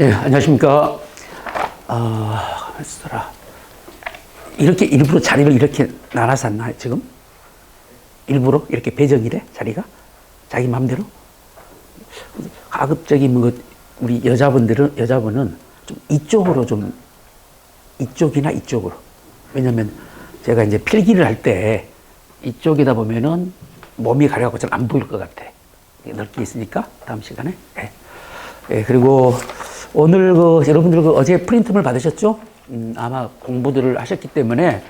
예, 안녕하십니까. 가만히 있어라. 이렇게 일부러 자리를 이렇게 나눠서 놨나요, 지금? 일부러 이렇게 배정이래, 자리가? 자기 마음대로? 가급적이면 우리 여자분은 좀 이쪽으로 좀, 이쪽이나 이쪽으로. 왜냐면 제가 이제 필기를 할 때 이쪽이다 보면은 몸이 가려갖고 잘 안 보일 것 같아. 넓게 있으니까, 다음 시간에. 예. 예, 그리고 오늘 여러분들 어제 프린트물 받으셨죠? 아마 공부들을 하셨기 때문에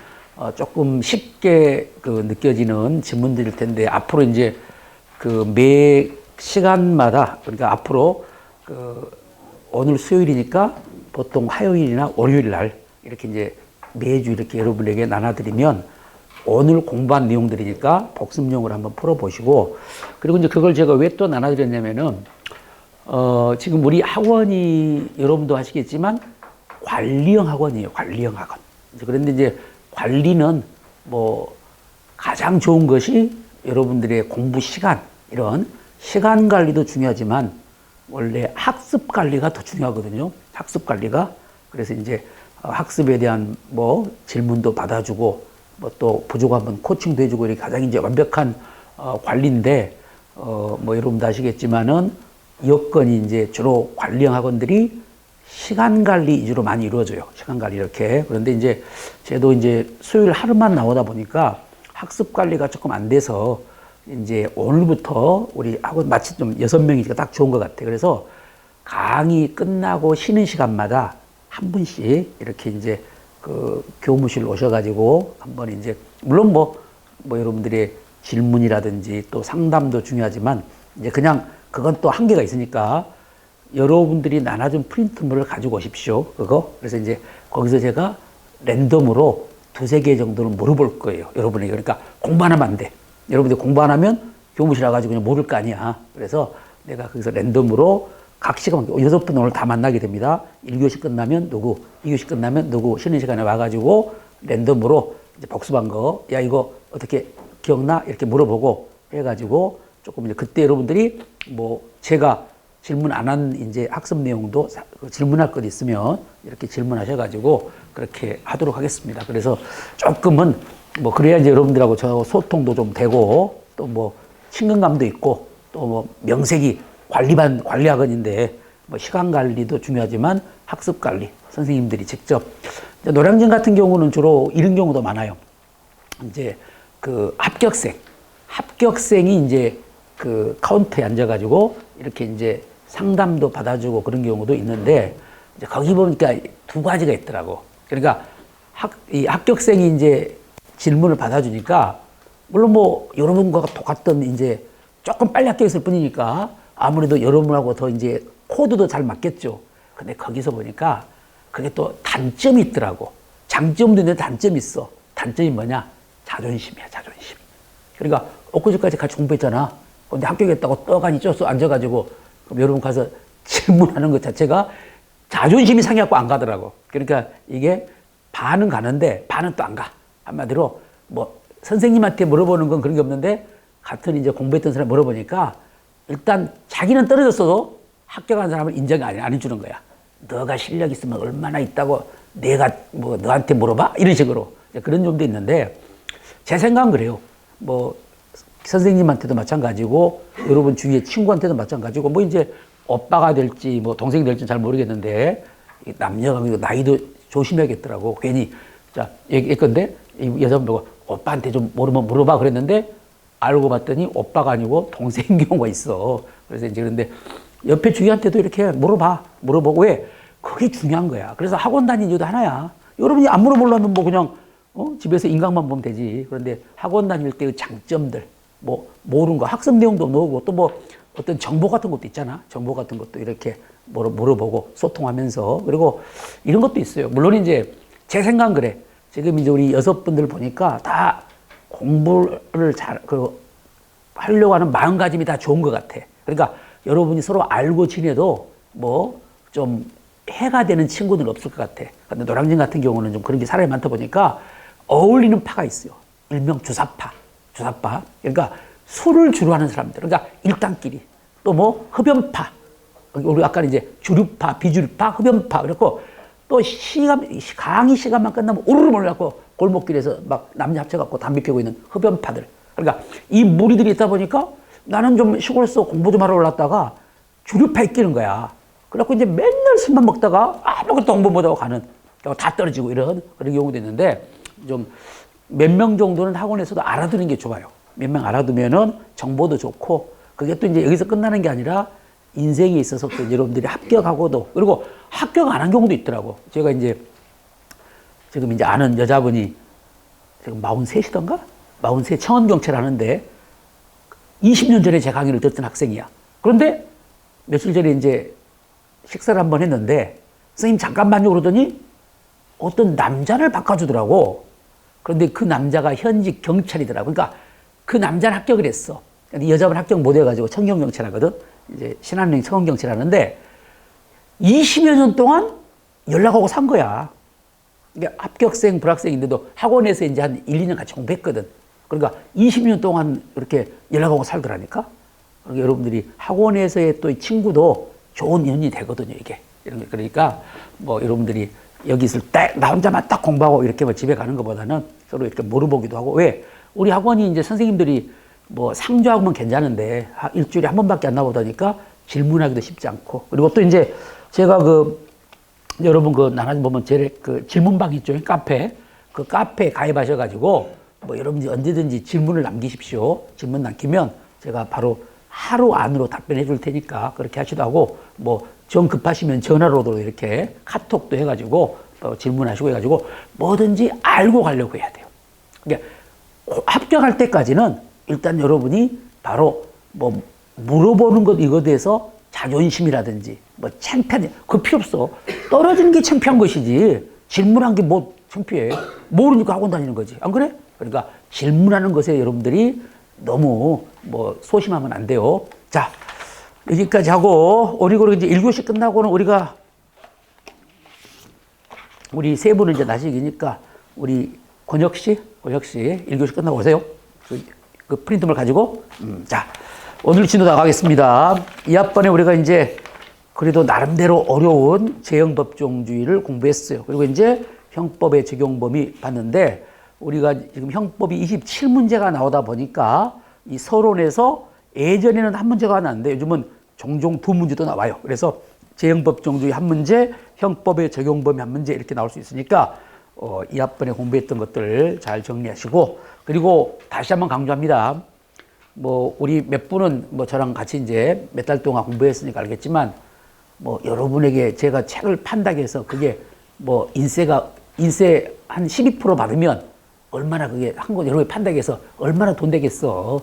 조금 쉽게 느껴지는 질문들일 텐데, 앞으로 이제 매 시간마다, 그러니까 앞으로 오늘 수요일이니까 보통 화요일이나 월요일 날 이렇게 이제 매주 이렇게 여러분에게 나눠드리면 오늘 공부한 내용들이니까 복습용으로 한번 풀어보시고, 그리고 이제 그걸 제가 왜 또 나눠드렸냐면은 지금 우리 학원이 여러분도 아시겠지만 관리형 학원이에요. 관리형 학원. 그런데 이제 관리는 뭐 가장 좋은 것이 여러분들의 공부 시간, 이런 시간 관리도 중요하지만 원래 학습 관리가 더 중요하거든요. 학습 관리가. 그래서 이제 학습에 대한 뭐 질문도 받아주고 뭐 또 부족하면 코칭도 해주고 이렇게 가장 이제 완벽한 관리인데 뭐 여러분도 아시겠지만은 여건이 이제 주로 관리형 학원들이 시간 관리 위주로 많이 이루어져요. 시간 관리 이렇게. 그런데 이제 저도 이제 수요일 하루만 나오다 보니까 학습 관리가 조금 안 돼서 이제 오늘부터 우리 학원 마치 좀 6명이니까 딱 좋은 것 같아. 그래서 강의 끝나고 쉬는 시간마다 한 분씩 이렇게 이제 교무실 오셔가지고 한번 이제 물론 뭐 여러분들의 질문이라든지 또 상담도 중요하지만 이제 그냥 그건 또 한계가 있으니까 여러분들이 나눠준 프린트물을 가지고 오십시오. 그래서 이제 거기서 제가 랜덤으로 2-3개 정도는 물어볼 거예요. 여러분에게. 그러니까 공부 안 하면 안 돼. 여러분들 공부 안 하면 교무실 와가지고 그냥 모를 거 아니야. 그래서 내가 거기서 랜덤으로 각 시간, 6분 오늘 다 만나게 됩니다. 1교시 끝나면 누구, 2교시 끝나면 누구, 쉬는 시간에 와가지고 랜덤으로 이제 복습한 거, 야, 이거 어떻게 기억나? 이렇게 물어보고 해가지고 조금 이제 그때 여러분들이 뭐 제가 질문 안 한 이제 학습 내용도 질문할 것 있으면 이렇게 질문하셔가지고 그렇게 하도록 하겠습니다. 그래서 조금은 뭐 그래야 이제 여러분들하고 저 소통도 좀 되고 또 뭐 친근감도 있고 또 뭐 명색이 관리학원인데 뭐 시간 관리도 중요하지만 학습 관리 선생님들이 직접 노량진 같은 경우는 주로 이런 경우도 많아요. 이제 합격생이 이제 카운터에 앉아가지고 이렇게 이제 상담도 받아주고 그런 경우도 있는데 이제 거기 보니까 2가지가 있더라고. 그러니까 이 합격생이 이제 질문을 받아주니까 물론 뭐 여러분과 똑같던 이제 조금 빨리 합격했을 뿐이니까 아무래도 여러분하고 더 이제 코드도 잘 맞겠죠. 근데 거기서 보니까 그게 또 단점이 있더라고. 장점도 있는데 단점이 있어. 단점이 뭐냐? 자존심이야, 자존심. 그러니까 엊그제까지 같이 공부했잖아. 근데 합격했다고 떡하니 쪄서 앉아가지고 그럼 여러분 가서 질문하는 것 자체가 자존심이 상해갖고 안 가더라고. 그러니까 이게 반은 가는데 반은 또 안 가. 한마디로 뭐 선생님한테 물어보는 건 그런 게 없는데 같은 이제 공부했던 사람 물어보니까 일단 자기는 떨어졌어도 합격한 사람을 인정이 안 해주는 거야. 너가 실력 있으면 얼마나 있다고 내가 뭐 너한테 물어봐? 이런 식으로. 그런 점도 있는데 제 생각은 그래요. 뭐 선생님한테도 마찬가지고 여러분 주위의 친구한테도 마찬가지고 뭐 이제 오빠가 될지 뭐 동생이 될지 잘 모르겠는데 남녀가 나이도 조심해야겠더라고. 괜히 자 얘기했건데 이 여자분 보고 오빠한테 좀 모르면 물어봐 그랬는데 알고 봤더니 오빠가 아니고 동생인 경우가 있어. 그래서 이제 그런데 옆에 주위한테도 이렇게 물어보고 왜 그게 중요한 거야. 그래서 학원 다니는 이유도 하나야. 여러분이 안 물어보려면 뭐 그냥 집에서 인강만 보면 되지. 그런데 학원 다닐 때의 장점들, 뭐 모르는 거, 학습 내용도 넣고 또 뭐 어떤 정보 같은 것도 있잖아. 정보 같은 것도 이렇게 물어보고 소통하면서 그리고 이런 것도 있어요. 물론 이제 제 생각은 그래. 지금 이제 우리 6분들 보니까 다 공부를 하려고 하는 마음가짐이 다 좋은 것 같아. 그러니까 여러분이 서로 알고 지내도 뭐 좀 해가 되는 친구는 없을 것 같아. 근데 노량진 같은 경우는 좀 그런 게 사람이 많다 보니까 어울리는 파가 있어요. 일명 주사파. 그러니까 술을 주로 하는 사람들. 그러니까 일당끼리. 또 뭐 흡연파. 우리 아까 이제 주류파, 비주류파, 흡연파 그랬고 또 강의 시간만 끝나면 우르르 몰려갖고 골목길에서 막 남녀 합쳐갖고 담배 피우고 있는 흡연파들. 그러니까 이 무리들이 있다 보니까 나는 좀 시골에서 공부 좀 하러 올랐다가 주류파에 끼는 거야. 그래갖고 이제 맨날 술만 먹다가 아무것도 공부 못하고 가는, 다 떨어지고 이런 그런 경우도 있는데 좀 몇 명 정도는 학원에서도 알아두는 게 좋아요. 몇 명 알아두면은 정보도 좋고 그게 또 이제 여기서 끝나는 게 아니라 인생에 있어서 또 여러분들이 합격하고도 그리고 합격 안 한 경우도 있더라고. 제가 이제 지금 이제 아는 여자분이 지금 43이던가? 43 청원경찰 하는데 20년 전에 제 강의를 듣던 학생이야. 그런데 며칠 전에 이제 식사를 한번 했는데 선생님 잠깐만요 그러더니 어떤 남자를 바꿔주더라고. 그런데 그 남자가 현직 경찰이더라고. 그러니까 그 남자는 합격을 했어. 근데 여자분 합격 못 해가지고 청경경찰 하거든. 이제 신한은행 청원경찰 하는데 20여 년 동안 연락하고 산 거야. 그러니까 합격생, 불합격생인데도 학원에서 이제 한 1, 2년 같이 공부했거든. 그러니까 20년 동안 이렇게 연락하고 살더라니까. 그러니까 여러분들이 학원에서의 또 친구도 좋은 인연이 되거든요, 이게. 그러니까 뭐 여러분들이 여기 있을 때 나 혼자만 딱 공부하고 이렇게 뭐 집에 가는 것보다는 서로 이렇게 물어보기도 하고. 왜? 우리 학원이 이제 선생님들이 뭐 상주하고는 괜찮은데 일주일에 한 번밖에 안 나오다니까 질문하기도 쉽지 않고. 그리고 또 이제 제가 여러분 나눠 보면 그 질문방 있죠, 카페. 그 카페에 가입하셔가지고 뭐 여러분들이 언제든지 질문을 남기십시오. 질문 남기면 제가 바로 하루 안으로 답변해 줄 테니까 그렇게 하시도 하고, 뭐 정 급하시면 전화로도 이렇게 카톡도 해가지고 질문하시고 해가지고 뭐든지 알고 가려고 해야 돼요. 그러니까 합격할 때까지는 일단 여러분이 바로 뭐 물어보는 것 이거에 대해서 자존심이라든지 뭐 창피한 그 필요 없어. 떨어지는 게 창피한 것이지 질문한 게 뭐 창피해. 모르니까 학원 다니는 거지. 안 그래? 그러니까 질문하는 것에 여러분들이 너무 뭐 소심하면 안 돼요. 자, 여기까지 하고 오늘 이제 1교시 끝나고는 우리 세 분은 이제 나시기니까 우리 권혁 씨 1교시 끝나고 오세요. 그 프린트물 가지고. 자, 오늘 진도 나가겠습니다. 이 학번에 우리가 이제 그래도 나름대로 어려운 재형법정주의를 공부했어요. 그리고 이제 형법의 적용 범위 봤는데 우리가 지금 형법이 27문제가 나오다 보니까 이 서론에서 예전에는 한 문제가 나왔는데 요즘은 종종 두 문제도 나와요. 그래서 재형법정주의 한 문제, 형법의 적용 범위 한 문제 이렇게 나올 수 있으니까 이 학번에 공부했던 것들 잘 정리하시고, 그리고 다시 한번 강조합니다. 뭐 우리 몇 분은 뭐 저랑 같이 이제 몇 달 동안 공부했으니까 알겠지만 뭐 여러분에게 제가 책을 판다고 해서 그게 뭐 인세 한 12% 받으면 얼마나 그게 한 권 여러분이 판다고 해서 얼마나 돈 되겠어.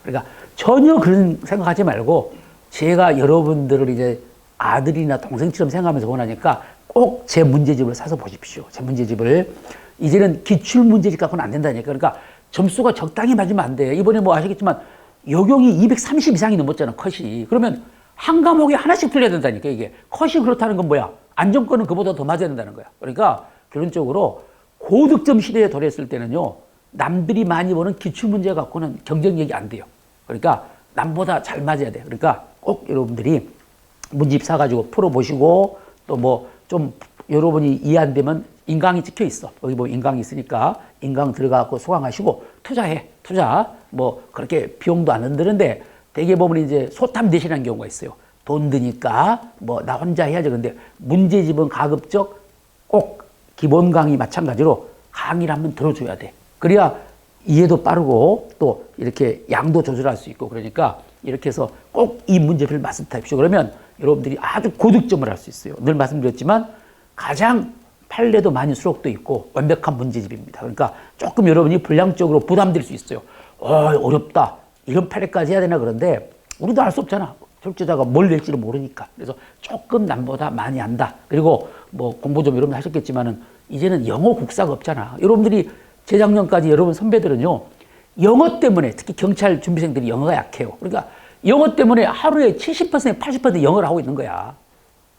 그러니까 전혀 그런 생각하지 말고 제가 여러분들을 이제 아들이나 동생처럼 생각하면서 원하니까 꼭 제 문제집을 사서 보십시오. 제 문제집을. 이제는 기출문제집 갖고는 안 된다니까. 그러니까 점수가 적당히 맞으면 안 돼. 이번에 뭐 아시겠지만 요경이 230 이상이 넘었잖아, 컷이. 그러면 한 과목에 하나씩 틀려야 된다니까, 이게. 컷이 그렇다는 건 뭐야? 안정권은 그보다 더 맞아야 된다는 거야. 그러니까 결론적으로 고득점 시대에 도래했을 때는요, 남들이 많이 보는 기출문제 갖고는 경쟁력이 안 돼요. 그러니까 남보다 잘 맞아야 돼. 그러니까 꼭 여러분들이 문집 사가지고 풀어보시고, 또 뭐 좀 여러분이 이해 안 되면 인강이 찍혀 있어. 여기 뭐 인강이 있으니까 인강 들어가고 수강하시고 투자. 뭐 그렇게 비용도 안 흔드는데 대개 보면 이제 소탐 대신하는 경우가 있어요. 돈 드니까 뭐 나 혼자 해야지. 근데 문제집은 가급적 꼭 기본 강의 마찬가지로 강의를 한번 들어줘야 돼. 그래야 이해도 빠르고 또 이렇게 양도 조절할 수 있고. 그러니까 이렇게 해서 꼭 이 문제를 마스터하십시오. 그러면 여러분들이 아주 고득점을 할 수 있어요. 늘 말씀드렸지만 가장 판례도 많이 수록도 있고 완벽한 문제집입니다. 그러니까 조금 여러분이 분량적으로 부담될 수 있어요. 어렵다. 이런 판례까지 해야 되나. 그런데 우리도 알 수 없잖아. 출제자가 뭘 낼지를 모르니까. 그래서 조금 남보다 많이 한다. 그리고 뭐 공부 좀 여러분 하셨겠지만은 이제는 영어 국사가 없잖아. 여러분들이 재작년까지 여러분 선배들은요, 영어 때문에 특히 경찰 준비생들이 영어가 약해요. 그러니까 영어 때문에 하루에 70%, 80% 영어를 하고 있는 거야.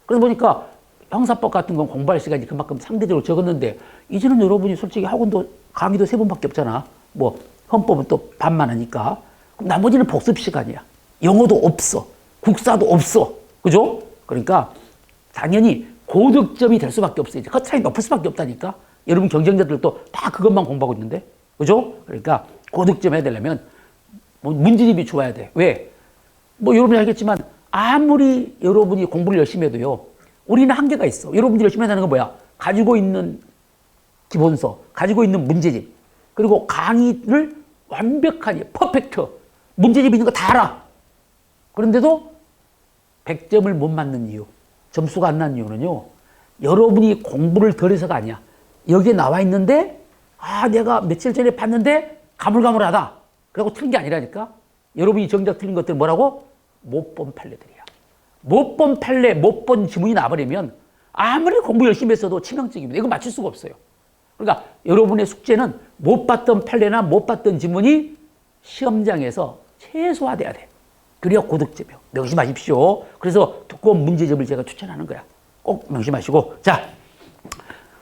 그러다 보니까 형사법 같은 건 공부할 시간이 그만큼 상대적으로 적었는데 이제는 여러분이 솔직히 학원도 강의도 3번밖에 없잖아. 뭐 헌법은 또 반만 하니까. 그럼 나머지는 복습 시간이야. 영어도 없어. 국사도 없어. 그죠? 그러니까 당연히 고득점이 될 수밖에 없어요. 이제 커트라인이 높을 수밖에 없다니까. 여러분 경쟁자들도 다 그것만 공부하고 있는데. 그죠? 그러니까 고득점 해야 되려면 뭐 문제집이 좋아야 돼. 왜? 뭐 여러분이 알겠지만 아무리 여러분이 공부를 열심히 해도요. 우리는 한계가 있어. 여러분들이 열심히 한다는 건 뭐야? 가지고 있는 기본서, 가지고 있는 문제집, 그리고 강의를 완벽하게 퍼펙트 문제집 있는 거 다 알아. 그런데도 100점을 못 맞는 이유, 점수가 안 나는 이유는요. 여러분이 공부를 덜 해서가 아니야. 여기에 나와 있는데 내가 며칠 전에 봤는데 가물가물하다. 그러고 틀린 게 아니라니까. 여러분이 정작 틀린 것들 뭐라고? 못 본 판례들이야. 못 본 판례, 못 본 지문이 나버리면 아무리 공부 열심히 했어도 치명적입니다. 이거 맞출 수가 없어요. 그러니까 여러분의 숙제는 못 봤던 판례나 못 봤던 지문이 시험장에서 최소화돼야 돼. 그래야 고득점이요. 명심하십시오. 그래서 두꺼운 문제집을 제가 추천하는 거야. 꼭 명심하시고. 자,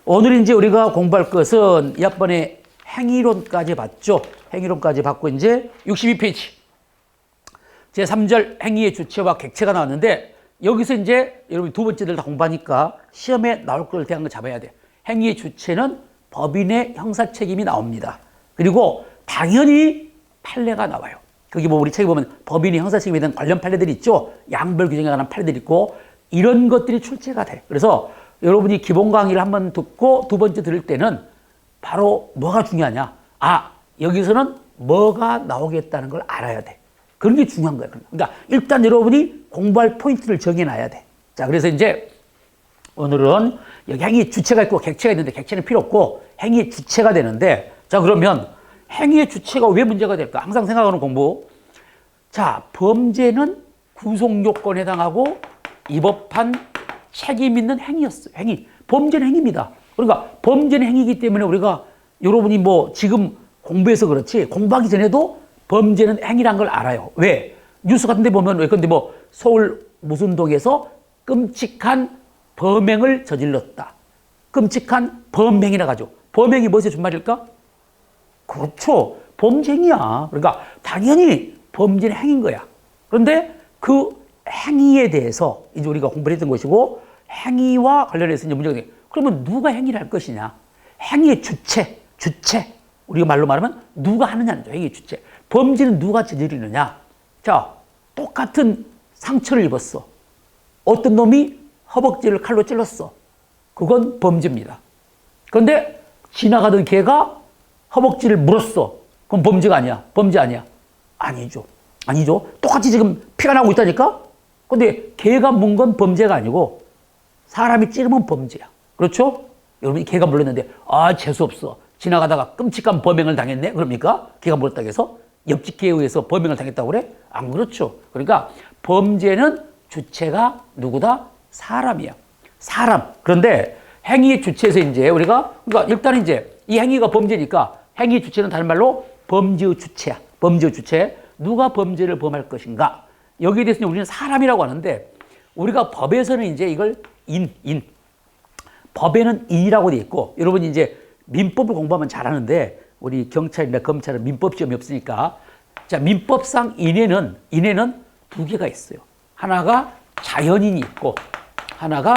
오늘 이제 우리가 공부할 것은 이 학번에 행위론까지 봤죠. 행위론까지 봤고 이제 62페이지. 제3절 행위의 주체와 객체가 나왔는데 여기서 이제 여러분 두 번째들 다 공부하니까 시험에 나올 걸 대한 거 잡아야 돼. 행위의 주체는 법인의 형사 책임이 나옵니다. 그리고 당연히 판례가 나와요. 거기 뭐 우리 책에 보면 법인의 형사 책임에 대한 관련 판례들이 있죠. 양별 규정에 관한 판례들이 있고 이런 것들이 출제가 돼. 그래서 여러분이 기본 강의를 한번 듣고 두 번째 들을 때는 바로 뭐가 중요하냐. 여기서는 뭐가 나오겠다는 걸 알아야 돼. 그런 게 중요한 거예요. 그러니까 일단 여러분이 공부할 포인트를 정해놔야 돼. 자, 그래서 이제 오늘은 여기 행위의 주체가 있고 객체가 있는데 객체는 필요 없고 행위의 주체가 되는데 자, 그러면 행위의 주체가 왜 문제가 될까? 항상 생각하는 공부. 자, 범죄는 구속요건에 해당하고 위법한 책임 있는 행위였어요. 행위. 범죄는 행위입니다. 그러니까 범죄는 행위이기 때문에 우리가 여러분이 뭐 지금 공부해서 그렇지 공부하기 전에도 범죄는 행위란 걸 알아요. 왜? 뉴스 같은 데 보면 근데 뭐 서울 무슨 동에서 끔찍한 범행을 저질렀다. 끔찍한 범행이라 가지고. 범행이 무엇의 준말일까? 그렇죠. 범죄행위야. 그러니까 당연히 범죄는 행위인 거야. 그런데 그 행위에 대해서 이제 우리가 공부를 했던 것이고 행위와 관련해서 이제 문제가 돼. 그러면 누가 행위를 할 것이냐? 행위의 주체. 우리가 말로 말하면 누가 하느냐는 거죠. 행위의 주체. 범죄는 누가 저지르느냐? 자, 똑같은 상처를 입었어. 어떤 놈이 허벅지를 칼로 찔렀어. 그건 범죄입니다. 그런데 지나가던 개가 허벅지를 물었어. 그건 범죄가 아니야. 범죄 아니야. 아니죠. 똑같이 지금 피가 나고 있다니까? 근데 개가 문 건 범죄가 아니고 사람이 찌르면 범죄야. 그렇죠? 여러분이 개가 물렸는데 재수없어. 지나가다가 끔찍한 범행을 당했네? 그럽니까? 개가 물었다고 해서? 옆집 개에 의해서 범행을 당했다고 그래? 안 그렇죠. 그러니까 범죄는 주체가 누구다? 사람이야. 사람. 그런데 행위의 주체에서 이제 우리가 그러니까 일단 이제 이 행위가 범죄니까 행위의 주체는 다른 말로 범죄의 주체야. 범죄의 주체. 누가 범죄를 범할 것인가? 여기에 대해서 우리는 사람이라고 하는데 우리가 법에서는 이제 이걸 법에는 인이라고 돼 있고 여러분이 이제 민법을 공부하면 잘하는데 우리 경찰이나 검찰은 민법 시험이 없으니까 자, 민법상 인에는 두 개가 있어요. 하나가 자연인이 있고 하나가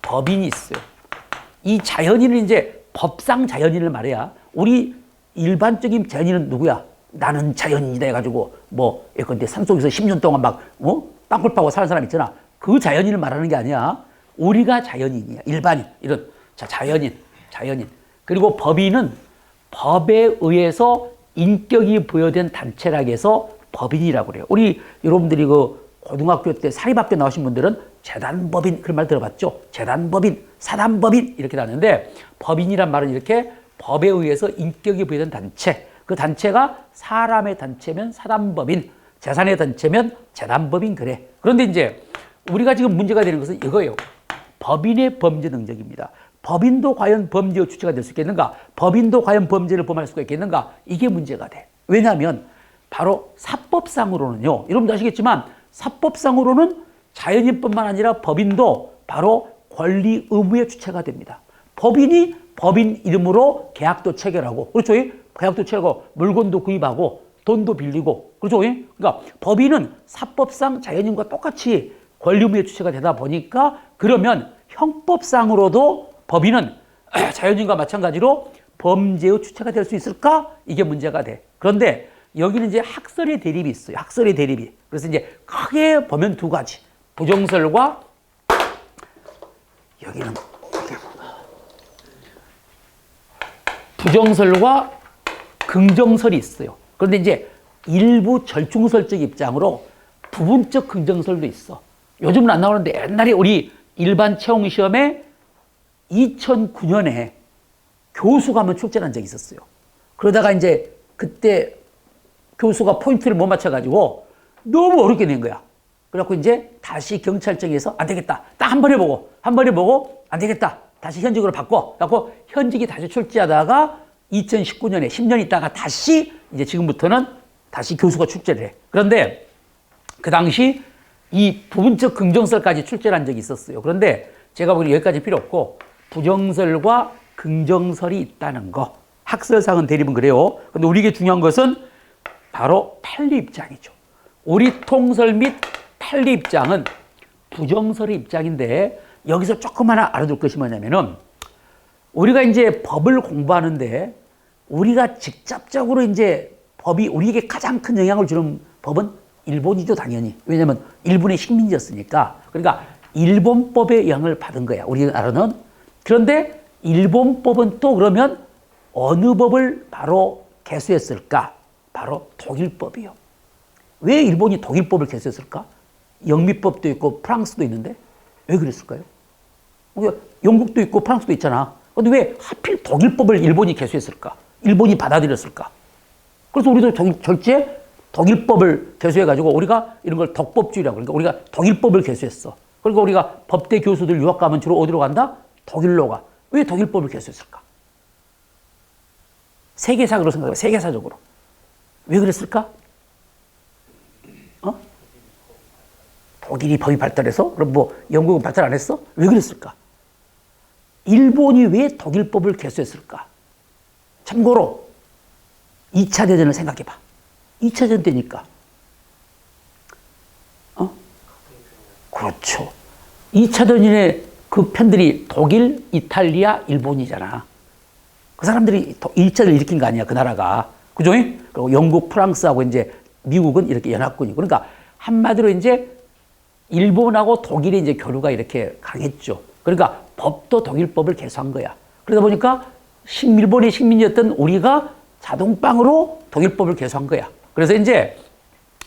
법인이 있어요. 이 자연인은 이제 법상 자연인을 말해야 우리 일반적인 자연인은 누구야? 나는 자연인이다 해가지고 뭐 예컨대 산속에서 10년 동안 막 땅굴 파고 사는 사람 있잖아. 그 자연인을 말하는 게 아니야. 우리가 자연인이야. 일반인 이런 자 자연인. 그리고 법인은 법에 의해서 인격이 부여된 단체라고 해서 법인이라고 그래요. 우리 여러분들이 그 고등학교 때 사립학교 나오신 분들은 재단법인 그런 말 들어봤죠? 재단법인, 사단법인 이렇게 나왔는데 법인이란 말은 이렇게 법에 의해서 인격이 부여된 단체 그 단체가 사람의 단체면 사단법인, 재산의 단체면 재단법인 그래. 그런데 이제 우리가 지금 문제가 되는 것은 이거예요. 법인의 범죄 능력입니다. 법인도 과연 범죄의 주체가 될 수 있겠는가? 법인도 과연 범죄를 범할 수가 있겠는가? 이게 문제가 돼. 왜냐하면 바로 사법상으로는요. 여러분도 아시겠지만 사법상으로는 자연인뿐만 아니라 법인도 바로 권리 의무의 주체가 됩니다. 법인이 법인 이름으로 계약도 체결하고 그렇죠? 계약도 체결하고 물건도 구입하고 돈도 빌리고 그렇죠? 그러니까 법인은 사법상 자연인과 똑같이 권리 의무의 주체가 되다 보니까 그러면 형법상으로도 법인은 자연인과 마찬가지로 범죄의 주체가 될 수 있을까? 이게 문제가 돼. 그런데 여기는 이제 학설의 대립이 있어요. 학설의 대립이. 그래서 이제 크게 보면 두 가지. 부정설과 여기는 부정설과 긍정설이 있어요. 그런데 이제 일부 절충설적 입장으로 부분적 긍정설도 있어. 요즘은 안 나오는데 옛날에 우리 일반 채용 시험에 2009년에 교수가 한번 출제한 적이 있었어요. 그러다가 이제 그때 교수가 포인트를 못 맞춰가지고 너무 어렵게 낸 거야. 그래갖고 이제 다시 경찰청에서 안 되겠다. 딱 한 번 해보고, 안 되겠다. 다시 현직으로 바꿔. 그래갖고 현직이 다시 출제하다가 2019년에 10년 있다가 다시 이제 지금부터는 다시 교수가 출제를 해. 그런데 그 당시 이 부분적 긍정설까지 출제를 한 적이 있었어요. 그런데 제가 보기엔 여기까지 필요 없고 부정설과 긍정설이 있다는 거. 학설상은 대립은 그래요. 근데 우리에게 중요한 것은 바로 판례 입장이죠. 우리 통설 및 판례 입장은 부정설의 입장인데 여기서 조금 하나 알아둘 것이 뭐냐면은 우리가 이제 법을 공부하는데 우리가 직접적으로 이제 법이 우리에게 가장 큰 영향을 주는 법은 일본이죠, 당연히. 왜냐하면 일본의 식민지였으니까. 그러니까 일본법의 영향을 받은 거야, 우리나라는. 그런데 일본법은 또 그러면 어느 법을 바로 개수했을까? 바로 독일법이요. 왜 일본이 독일법을 개수했을까? 영미법도 있고 프랑스도 있는데 왜 그랬을까요? 영국도 있고 프랑스도 있잖아. 근데 왜 하필 독일법을 일본이 개수했을까? 일본이 받아들였을까? 그래서 우리도 절제 독일법을 개수해가지고 우리가 이런 걸 덕법주의라고, 그러니까 우리가 독일법을 개수했어. 그러니까 우리가 법대 교수들 유학 가면 주로 어디로 간다? 독일로 가. 왜 독일법을 개수했을까? 세계사적으로 생각해, 세계사적으로. 왜 그랬을까? 독일이 법이 발달해서? 그럼 뭐 영국은 발달 안 했어? 왜 그랬을까? 일본이 왜 독일법을 개수했을까? 참고로 2차 대전을 생각해봐. 2차 대전 때니까. 그렇죠. 2차 대전의 그 편들이 독일, 이탈리아, 일본이잖아. 그 사람들이 1차 대전을 일으킨 거 아니야, 그 나라가. 그죠? 그리고 영국, 프랑스하고 이제 미국은 이렇게 연합군이고. 그러니까 한마디로 이제 일본하고 독일의 이제 교류가 이렇게 강했죠. 그러니까 법도 독일법을 개수한 거야. 그러다 보니까 일본의 식민지였던 우리가 자동방으로 독일법을 개수한 거야. 그래서 이제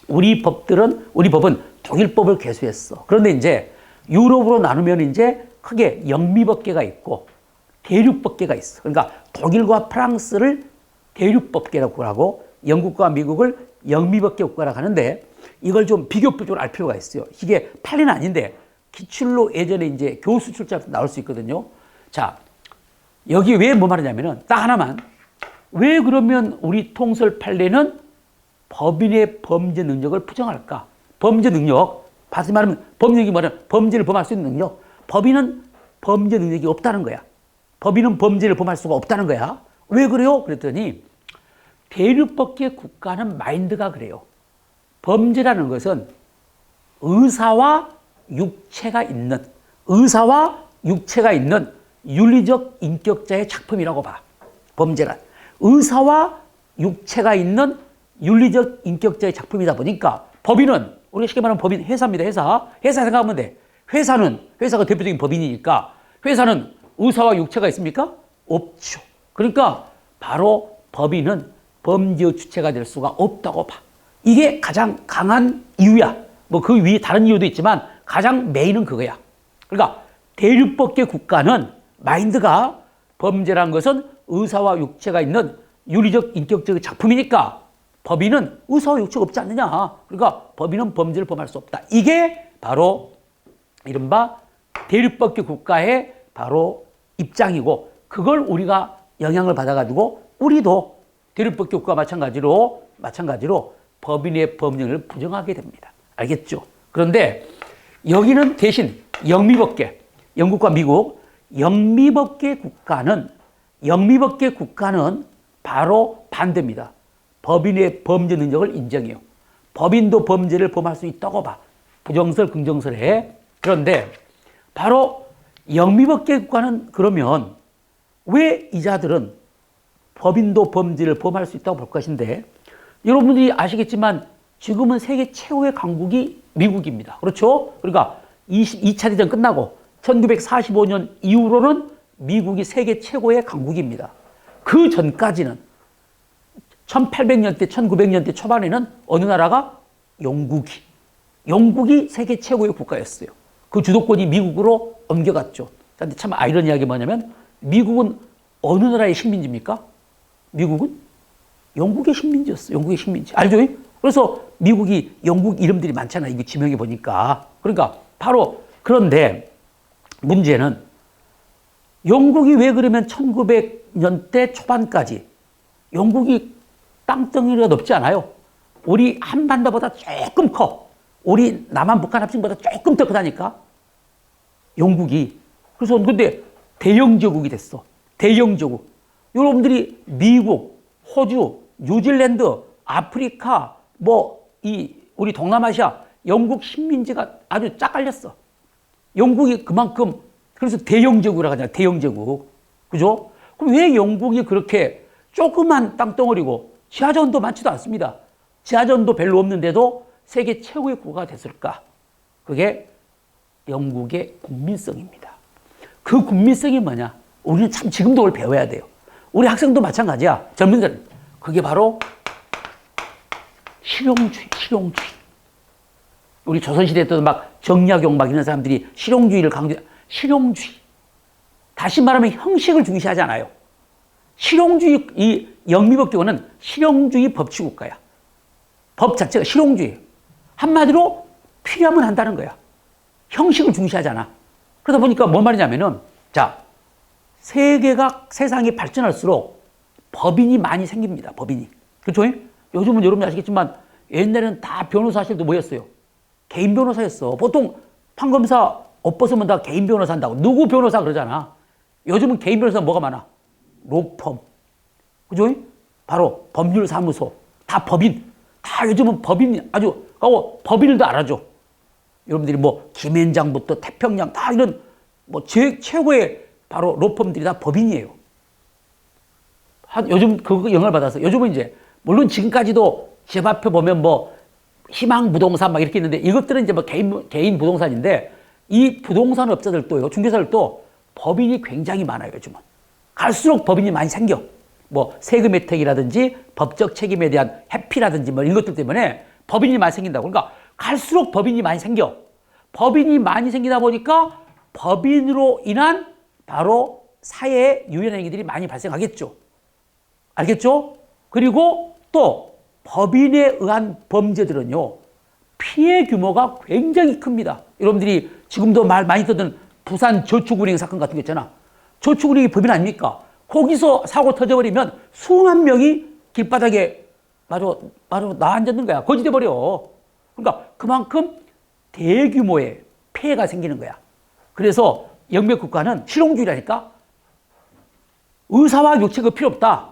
우리 법은 독일법을 개수했어. 그런데 이제 유럽으로 나누면 이제 크게 영미법계가 있고 대륙법계가 있어. 그러니까 독일과 프랑스를 대륙법계라고 하고 영국과 미국을 영미법계 국가라고 하는데 이걸 좀 비교법적으로 알 필요가 있어요. 이게 판례는 아닌데 기출로 예전에 이제 교수 출제에서 나올 수 있거든요. 자, 여기 왜 뭐 말하냐면은 딱 하나만. 왜 그러면 우리 통설 판례는 법인의 범죄 능력을 부정할까? 범죄 능력. 다시 말하면 법력이 뭐냐면 범죄를 범할 수 있는 능력. 법인은 범죄 능력이 없다는 거야. 법인은 범죄를 범할 수가 없다는 거야. 왜 그래요? 그랬더니 대륙법계 국가는 마인드가 그래요. 범죄라는 것은 의사와 육체가 있는 윤리적 인격자의 작품이라고 봐. 범죄란. 의사와 육체가 있는 윤리적 인격자의 작품이다 보니까 법인은, 우리가 쉽게 말하면 법인, 회사입니다, 회사. 회사 생각하면 돼. 회사가 대표적인 법인이니까 회사는 의사와 육체가 있습니까? 없죠. 그러니까 바로 법인은 범죄의 주체가 될 수가 없다고 봐. 이게 가장 강한 이유야. 뭐 그 위에 다른 이유도 있지만 가장 메인은 그거야. 그러니까 대륙법계 국가는 마인드가 범죄란 것은 의사와 육체가 있는 윤리적 인격적 작품이니까 법인은 의사와 육체가 없지 않느냐. 그러니까 법인은 범죄를 범할 수 없다. 이게 바로 이른바 대륙법계 국가의 바로 입장이고 그걸 우리가 영향을 받아가지고 우리도 대륙법계 국가와 마찬가지로 법인의 법령을 부정하게 됩니다. 알겠죠? 그런데 여기는 대신 영미법계, 영국과 미국, 영미법계 국가는 바로 반대입니다. 법인의 범죄 능력을 인정해요. 법인도 범죄를 범할 수 있다고 봐. 부정설, 긍정설에. 그런데 바로 영미법계 국가는 그러면 왜 이자들은 법인도 범죄를 범할 수 있다고 볼 것인데, 여러분들이 아시겠지만 지금은 세계 최고의 강국이 미국입니다. 그렇죠? 그러니까 2차 대전 끝나고 1945년 이후로는 미국이 세계 최고의 강국입니다. 그 전까지는 1800년대, 1900년대 초반에는 어느 나라가? 영국이 세계 최고의 국가였어요. 그 주도권이 미국으로 옮겨갔죠. 그런데 참 아이러니하게 뭐냐면 미국은 어느 나라의 식민지입니까? 미국은 영국의 식민지였어요. 영국의 식민지. 알죠? 그래서 미국이 영국 이름들이 많잖아요. 이거 지명해 보니까. 그러니까 바로 그런데 문제는 영국이 왜 그러면 1900년대 초반까지 영국이 땅덩이가 높지 않아요. 우리 한반도보다 조금 커. 우리 남한 북한 합친보다 조금 더 크다니까. 영국이. 그래서 근데 대영제국이 됐어. 대영제국. 여러분들이 미국, 호주, 뉴질랜드, 아프리카, 우리 동남아시아, 영국 식민지가 아주 쫙 깔렸어. 영국이 그만큼, 그래서 대영제국이라고 하잖아요. 대영제국. 그죠? 그럼 왜 영국이 그렇게 조그만 땅덩어리고 지하자원도 많지도 않습니다. 지하자원도 별로 없는데도 세계 최고의 국가가 됐을까? 그게 영국의 국민성입니다. 그 국민성이 뭐냐? 우리는 참 지금도 그걸 배워야 돼요. 우리 학생도 마찬가지야. 젊은이들. 그게 바로 실용주의. 우리 조선시대 때도 막 정약용 막 이런 사람들이 실용주의를 실용주의. 다시 말하면 형식을 중시하잖아요. 실용주의, 이 영미법계권은 실용주의 법치국가야. 법 자체가 실용주의. 한마디로 필요하면 한다는 거야. 형식을 중시하잖아. 그러다 보니까 뭔 말이냐면은, 자, 세상이 발전할수록 법인이 많이 생깁니다. 법인이. 그렇죠? 요즘은 여러분이 아시겠지만 옛날에는 다 변호사실도 뭐였어요? 개인 변호사였어. 보통 판검사 옷 벗으면 다 개인 변호사 한다고. 누구 변호사 그러잖아. 요즘은 개인 변호사 뭐가 많아? 로펌. 그죠? 바로 법률사무소. 다 법인. 다 요즘은 법인 아주 하고 법인들도 알아줘. 여러분들이 김앤장부터 태평양 다 이런 최고의 바로 로펌들이 다 법인이에요. 요즘 그 영향을 받아서 요즘은 이제 물론 지금까지도 집 앞에 보면 희망 부동산 막 이렇게 있는데 이것들은 이제 개인 부동산인데 이 부동산 업자들도요, 중개사들도 법인이 굉장히 많아요, 요즘은. 갈수록 법인이 많이 생겨. 세금 혜택이라든지 법적 책임에 대한 회피라든지 이런 것들 때문에 법인이 많이 생긴다고. 그러니까 갈수록 법인이 많이 생겨. 법인이 많이 생기다 보니까 법인으로 인한 바로 사회에 유해한 행위들이 많이 발생하겠죠. 알겠죠? 그리고 또 법인에 의한 범죄들은요, 피해 규모가 굉장히 큽니다. 여러분들이 지금도 말 많이 듣는 부산 저축은행 사건 같은 거 있잖아. 저축은행이 법인 아닙니까? 거기서 사고 터져버리면 수만 명이 길바닥에 마저 나앉는 거야. 거짓돼버려. 그러니까 그만큼 대규모의 폐해가 생기는 거야. 그래서 영미국가는 실용주의라니까. 의사와 육체가 필요 없다.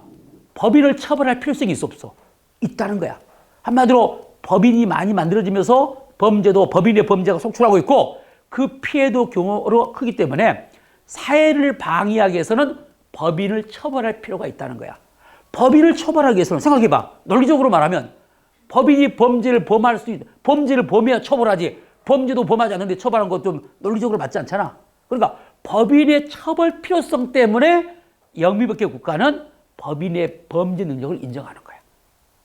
법인을 처벌할 필요성이 없어. 있다는 거야. 한마디로 법인이 많이 만들어지면서 범죄도 법인의 범죄가 속출하고 있고 그 피해도 규모로 크기 때문에 사회를 방해하기 위해서는 법인을 처벌할 필요가 있다는 거야. 법인을 처벌하기 위해서는 생각해봐. 논리적으로 말하면 법인이 범죄를 범할 수 있다. 범죄를 범해야 처벌하지. 범죄도 범하지 않는데 처벌한 것 좀 논리적으로 맞지 않잖아. 그러니까 법인의 처벌 필요성 때문에 영미법계 국가는 법인의 범죄 능력을 인정하는 거야.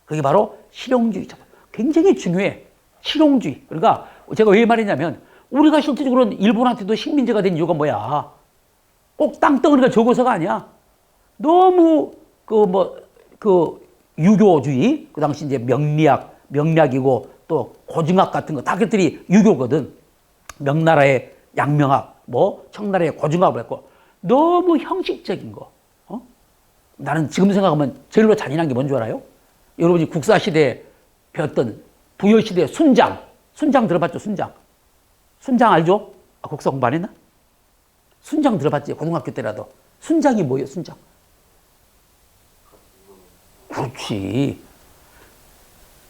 그게 바로 실용주의죠. 굉장히 중요해. 실용주의. 그러니까 제가 왜 말했냐면 우리가 실질적으로는 일본한테도 식민지가 된 이유가 뭐야? 꼭 땅덩어리가 적어서가 아니야. 너무 유교주의, 그 당시 이제 명리학이고 또 고증학 같은 거 다 그것들이 유교거든. 명나라의 양명학, 청나라의 고증학을 했고 너무 형식적인 거. 나는 지금 생각하면 제일로 잔인한 게 뭔 줄 알아요? 여러분이 국사시대에 배웠던 부여시대 순장 들어봤죠? 순장 알죠? 국사 공부 안 했나? 순장 들어봤지? 고등학교 때라도. 순장이 뭐예요, 순장? 그렇지.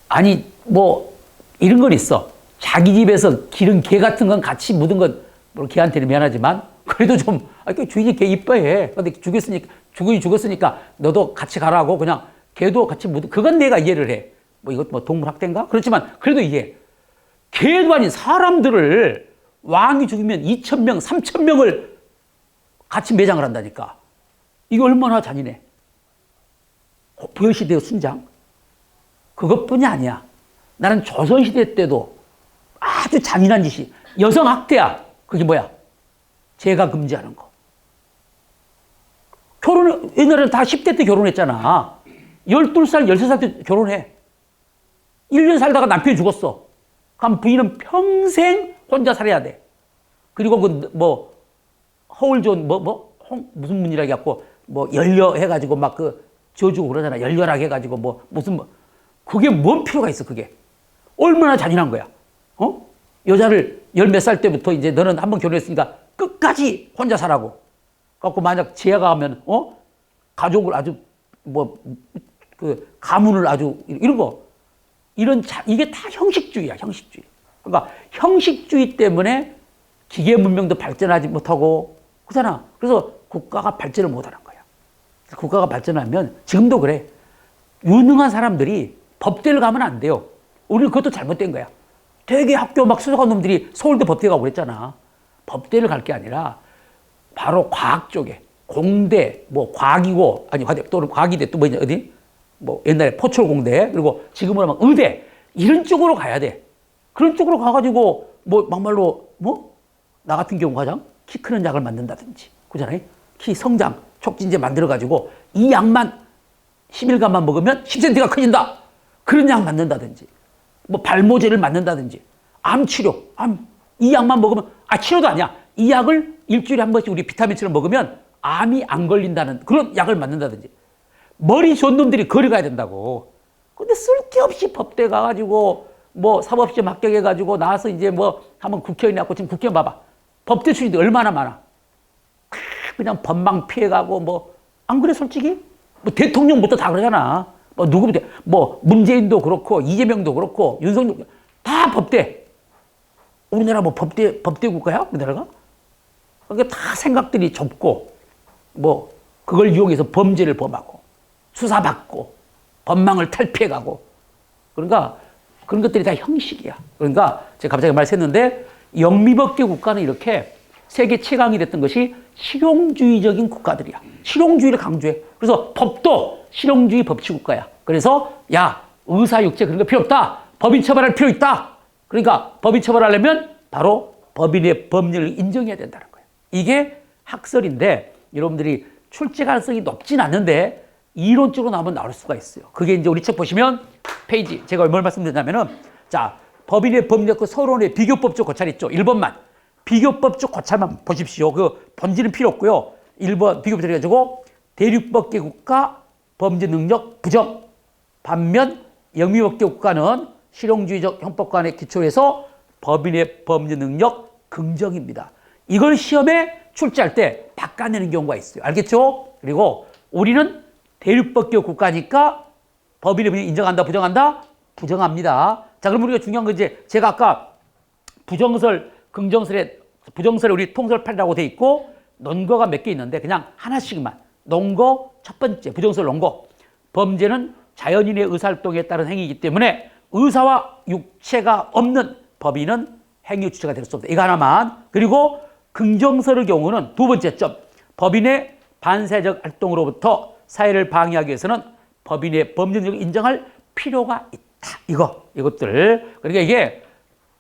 아니, 이런 건 있어. 자기 집에서 기른 개 같은 건 같이 묻은 건, 물론 개한테는 미안하지만, 그래도 좀, 그 주인이 개 이뻐해. 근데 주인이 죽었으니까 너도 같이 가라고 그냥 개도 같이 묻은, 그건 내가 이해를 해. 뭐 이것 뭐 동물학대인가? 그렇지만 그래도 이해. 개도 아닌 사람들을 왕이 죽으면 2,000명, 3,000명을 같이 매장을 한다니까. 이거 얼마나 잔인해. 부여시대의 순장. 그것뿐이 아니야. 나는 조선시대 때도 아주 잔인한 짓이, 여성학대야. 그게 뭐야? 제가 금지하는 거. 옛날에는 다 10대 때 결혼했잖아. 12살, 13살 때 결혼해. 1년 살다가 남편이 죽었어. 그럼 부인은 평생 혼자 살아야 돼. 그리고 허울 좋은, 무슨 문이라고 해갖고, 열려 해가지고 막 지어주고 그러잖아. 열렬하게 해가지고 그게 뭔 필요가 있어, 그게. 얼마나 잔인한 거야. 여자를 열 몇 살 때부터 이제 너는 한번 결혼했으니까 끝까지 혼자 살라고. 갖고 만약 지혜가 하면, 가족을 아주, 가문을 아주, 이런 거. 이게 다 형식주의야, 형식주의. 그러니까 형식주의 때문에 기계 문명도 발전하지 못하고, 그렇잖아. 그래서 국가가 발전을 못 하는 거야. 국가가 발전하면, 지금도 그래. 유능한 사람들이 법대를 가면 안 돼요. 우리는 그것도 잘못된 거야. 되게 학교 막 수석한 놈들이 서울대 법대 가고 그랬잖아. 법대를 갈 게 아니라, 바로 과학 쪽에, 공대, 과학이고, 아니, 또는 과학이대, 또 어디? 옛날에 포철공대, 그리고 지금은 막 의대, 이런 쪽으로 가야 돼. 그런 쪽으로 가가지고, 막말로, 나 같은 경우 가장 키 크는 약을 만든다든지, 그잖아요? 키 성장, 촉진제 만들어가지고, 이 약만 10일간만 먹으면 10cm가 커진다. 그런 약 만든다든지, 발모제를 만든다든지, 암치료, 이 약만 먹으면, 치료도 아니야. 이 약을 일주일에 한 번씩 우리 비타민처럼 먹으면 암이 안 걸린다는 그런 약을 만든다든지. 머리 좋은 놈들이 거리 가야 된다고. 근데 쓸데없이 법대 가가지고, 사법시험 합격해가지고 나와서 이제 한번 국회의원 해갖고, 지금 국회의원 봐봐. 법대 출신들 얼마나 많아. 그냥 법망 피해가고, 안 그래, 솔직히? 대통령부터 다 그러잖아. 누구부터, 문재인도 그렇고, 이재명도 그렇고, 윤석열, 다 법대. 우리나라 법대 국가야? 우리나라가? 그러니까 다 생각들이 좁고, 그걸 이용해서 범죄를 범하고, 수사받고, 법망을 탈피해가고. 그러니까 그런 것들이 다 형식이야. 그러니까 제가 갑자기 말했는데, 영미법계 국가는 이렇게 세계 최강이 됐던 것이 실용주의적인 국가들이야. 실용주의를 강조해. 그래서 법도 실용주의 법치 국가야. 그래서 의사육체 그런 거 필요 없다. 법인 처벌할 필요 있다. 그러니까 법인 처벌하려면 바로 법인의 법률을 인정해야 된다는 거예요. 이게 학설인데 여러분들이 출제 가능성이 높진 않는데 이론적으로 나오면 나올 수가 있어요. 그게 이제 우리 책 보시면 페이지, 제가 뭘 말씀드렸냐면은, 법인의 법률과 서론의 비교법적 고찰 있죠. 1번만. 비교법적 고찰만 보십시오. 그 본질은 필요 없고요. 1번 비교법적 해가지고 대륙법계 국가 범죄 능력 부정. 반면 영미법계 국가는 실용주의적 형법관에 기초해서 법인의 범죄 능력 긍정입니다. 이걸 시험에 출제할 때 바꿔내는 경우가 있어요. 알겠죠? 그리고 우리는 대륙법계 국가니까 법인의 범죄 인정한다, 부정한다? 부정합니다. 자, 그럼 우리가 중요한 건 이제 제가 아까 부정설, 긍정설에 부정설에 우리 통설판이라고 돼 있고 논거가 몇 개 있는데 그냥 하나씩만. 논거 첫 번째, 부정설 논거. 범죄는 자연인의 의사활동에 따른 행위이기 때문에 의사와 육체가 없는 법인은 행위 주체가 될 수 없다. 이거 하나만. 그리고 긍정설의 경우는 두 번째 점. 법인의 반사회적 활동으로부터 사회를 방해하기 위해서는 법인의 범죄력을 인정할 필요가 있다. 이것들. 그러니까 이게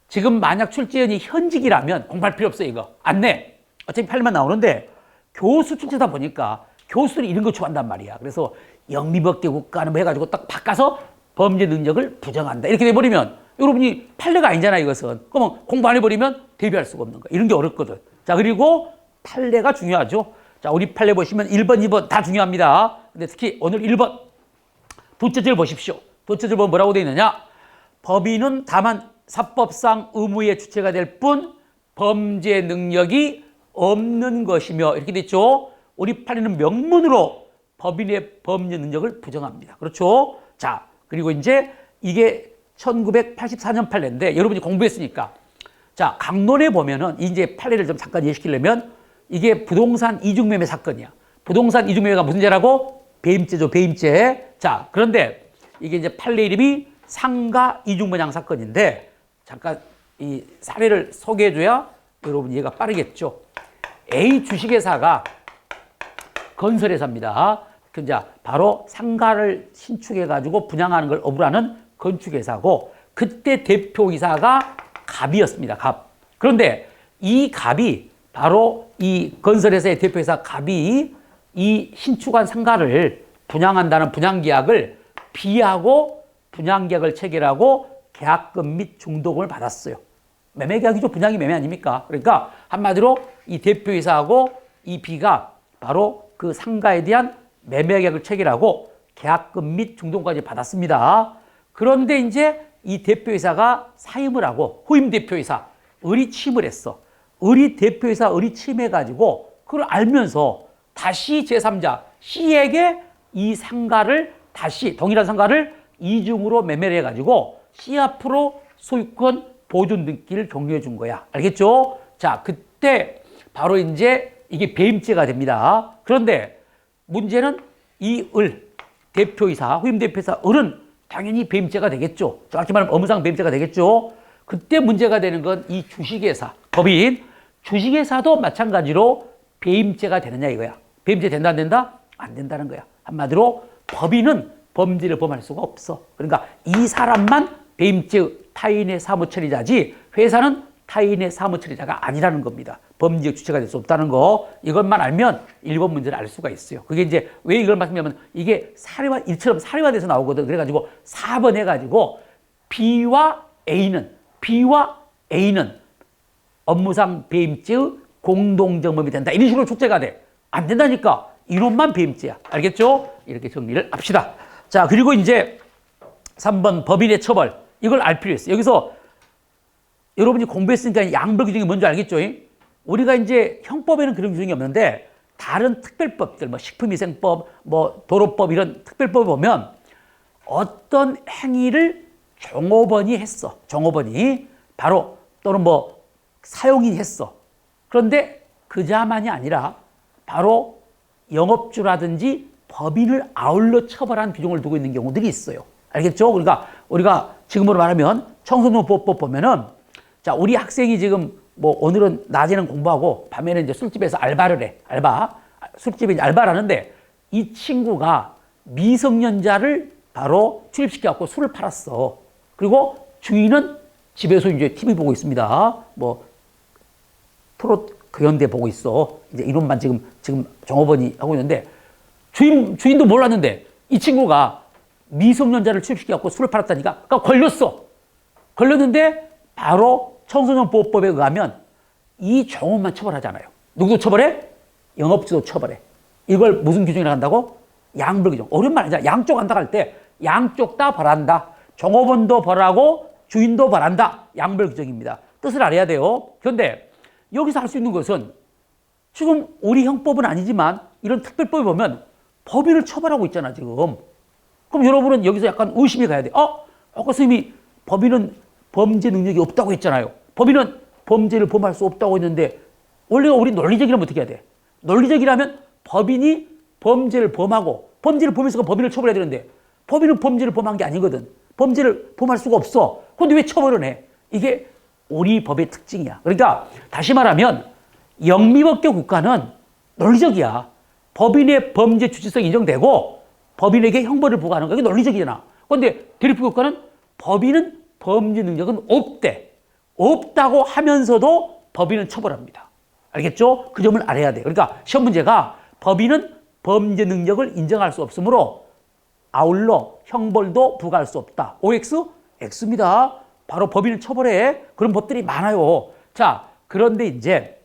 지금 만약 출제연이 현직이라면 공부할 필요 없어요, 이거. 안 내. 어차피 팔만 나오는데 교수 출제다 보니까 교수들이 이런 거 좋아한단 말이야. 그래서 영미법계 국가는 해가지고 딱 바꿔서 범죄 능력을 부정한다. 이렇게 돼버리면 여러분이 판례가 아니잖아, 이것은. 그러면 공부 안 해버리면 대비할 수가 없는 거야. 이런 게 어렵거든. 자, 그리고 판례가 중요하죠. 자, 우리 판례 보시면 1번, 2번 다 중요합니다. 근데 특히 오늘 1번. 두째 줄 보십시오. 두째 줄 보면 뭐라고 되어 있느냐? 법인은 다만 사법상 의무의 주체가 될 뿐 범죄 능력이 없는 것이며 이렇게 됐죠. 우리 판례는 명문으로 법인의 범죄 능력을 부정합니다. 그렇죠? 자, 그리고 이제 이게 1984년 판례인데 여러분이 공부했으니까. 자, 강론에 보면은 이제 판례를 좀 잠깐 이해시키려면 이게 부동산 이중매매 사건이야. 부동산 이중매매가 무슨 죄라고? 배임죄죠, 배임죄. 자, 그런데 이게 이제 판례 이름이 상가 이중분양 사건인데 잠깐 이 사례를 소개해줘야 여러분 이해가 빠르겠죠. A 주식회사가 건설회사입니다. 바로 상가를 신축해가지고 분양하는 걸 업으로 하는 건축회사고 그때 대표이사가 갑이었습니다. 갑. 그런데 이 갑이 바로 이 건설회사의 대표이사 갑이 이 신축한 상가를 분양한다는 분양계약을 B하고 분양계약을 체결하고 계약금 및 중도금을 받았어요. 매매계약이죠. 분양이 매매 아닙니까? 그러니까 한마디로 이 대표이사하고 이 B가 바로 그 상가에 대한 매매계약을 체결하고 계약금 및 중도금까지 받았습니다. 그런데 이제 이 대표이사가 사임을 하고 후임 대표이사 의리 침을 했어. 의리 대표이사 의리 침해가지고 그걸 알면서 다시 제3자 C에게 이 상가를 다시 동일한 상가를 이중으로 매매를 해가지고 C 앞으로 소유권 보존 등기를 종료해 준 거야. 알겠죠? 자, 그때 바로 이제 이게 배임죄가 됩니다. 그런데 문제는 이 을, 대표이사, 후임 대표이사 을은 당연히 배임죄가 되겠죠. 정확히 말하면 업무상 배임죄가 되겠죠. 그때 문제가 되는 건 이 주식회사, 법인, 주식회사도 마찬가지로 배임죄가 되느냐 이거야. 배임죄 된다 안 된다? 안 된다는 거야. 한마디로 법인은 범죄를 범할 수가 없어. 그러니까 이 사람만 배임죄 타인의 사무처리자지 회사는 타인의 사무처리자가 아니라는 겁니다. 범죄 주체가 될 수 없다는 거 이것만 알면 1번 문제를 알 수가 있어요. 그게 이제 왜 이걸 말씀드리면 이게 사례와 일처럼 사례화돼서 나오거든. 그래가지고 4번 해가지고 B와 A는 업무상 배임죄의 공동정범이 된다. 이런 식으로 축제가 돼. 안 된다니까. 이론만 배임죄야. 알겠죠? 이렇게 정리를 합시다. 자, 그리고 이제 3번 법인의 처벌. 이걸 알 필요 있어요. 여기서 여러분이 공부했으니까 양벌 규정이 뭔지 알겠죠? 우리가 이제 형법에는 그런 규정이 없는데 다른 특별법들, 뭐 식품위생법, 뭐 도로법 이런 특별법을 보면 어떤 행위를 종업원이 했어. 종업원이 바로 또는 뭐 사용인이 했어. 그런데 그자만이 아니라 바로 영업주라든지 법인을 아울러 처벌한 규정을 두고 있는 경우들이 있어요. 알겠죠? 그러니까 우리가 지금으로 말하면 청소년보호법 보면은 자, 우리 학생이 지금 뭐 오늘은 낮에는 공부하고 밤에는 이제 술집에서 알바를 해. 술집에 이제 알바를 하는데 이 친구가 미성년자를 바로 출입시켜갖고 술을 팔았어. 그리고 주인은 집에서 이제 TV 보고 있습니다. 뭐 트롯 경연대 보고 있어. 이제 이론만 지금 종업원이 하고 있는데 주인도 몰랐는데 이 친구가 미성년자를 출입시켜갖고 술을 팔았다니까. 그러니까 걸렸어. 걸렸는데 바로 청소년보호법에 의하면 이 종업만 처벌하잖아요. 누구도 처벌해? 영업주도 처벌해. 이걸 무슨 규정이라고 한다고? 양벌 규정. 어려운 말 아니잖아. 양쪽 한다 할 때 양쪽 다 벌한다. 종업원도 벌하고 주인도 벌한다. 양벌 규정입니다. 뜻을 알아야 돼요. 그런데 여기서 할 수 있는 것은 지금 우리 형법은 아니지만 이런 특별법에 보면 법인을 처벌하고 있잖아 지금. 그럼 여러분은 여기서 약간 의심이 가야 돼. 아까 선생님이 법인은 범죄 능력이 없다고 했잖아요. 법인은 범죄를 범할 수 없다고 했는데 원래가 우리 논리적이라면 어떻게 해야 돼? 논리적이라면 법인이 범죄를 범하고 범죄를 범해서 법인을 처벌해야 되는데 법인은 범죄를 범한 게 아니거든. 범죄를 범할 수가 없어. 그런데 왜 처벌을 해? 이게 우리 법의 특징이야. 그러니까 다시 말하면 영미법계 국가는 논리적이야. 법인의 범죄 주체성이 인정되고 법인에게 형벌을 부과하는 거 이게 논리적이잖아. 그런데 대립국 국가는 법인은 범죄 능력은 없대. 없다고 하면서도 법인은 처벌합니다. 알겠죠? 그 점을 알아야 돼. 그러니까 시험 문제가 법인은 범죄 능력을 인정할 수 없으므로 아울러 형벌도 부과할 수 없다. OX? X입니다. 바로 법인을 처벌해. 그런 법들이 많아요. 자, 그런데 이제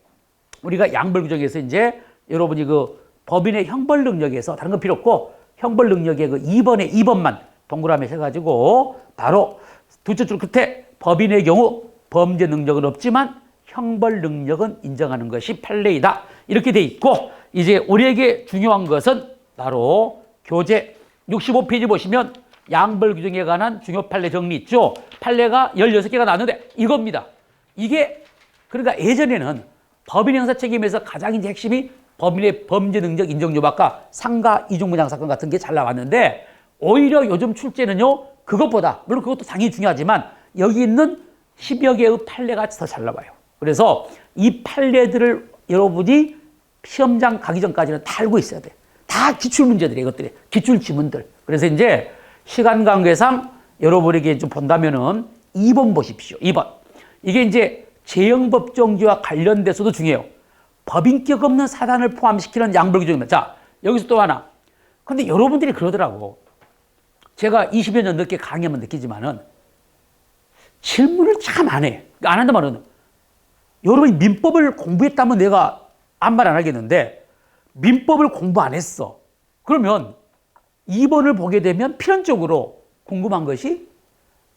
우리가 양벌 규정에서 이제 여러분이 그 법인의 형벌 능력에서 다른 건 필요 없고 형벌 능력의 그 2번만 동그라미 해가지고 바로 둘째 줄 끝에 법인의 경우 범죄 능력은 없지만 형벌 능력은 인정하는 것이 판례이다. 이렇게 돼 있고 이제 우리에게 중요한 것은 바로 교재 65페이지 보시면 양벌 규정에 관한 중요 판례 정리 있죠. 판례가 16개가 나왔는데 이겁니다. 이게 그러니까 예전에는 법인 형사 책임에서 가장 이제 핵심이 법인의 범죄 능력 인정 요박과 상가 이중부양 사건 같은 게 잘 나왔는데 오히려 요즘 출제는요 그것보다 물론 그것도 당연히 중요하지만 여기 있는 10여 개의 판례가 더 잘 나와요. 그래서 이 판례들을 여러분이 시험장 가기 전까지는 다 알고 있어야 돼. 다 기출 문제들이에요. 이것들이 기출 지문들. 그래서 이제 시간 관계상 여러분에게 좀 본다면은 2번 보십시오. 2번. 이게 이제 재형법정지와 관련돼서도 중요해요. 법인격 없는 사단을 포함시키는 양벌 규정입니다. 자, 여기서 또 하나. 근데 여러분들이 그러더라고. 제가 20여 년 넘게 강의하면 느끼지만은 질문을 참 안 해. 안 한단 말은 여러분이 민법을 공부했다면 내가 아무 말 안 하겠는데 민법을 공부 안 했어. 그러면 2번을 보게 되면 필연적으로 궁금한 것이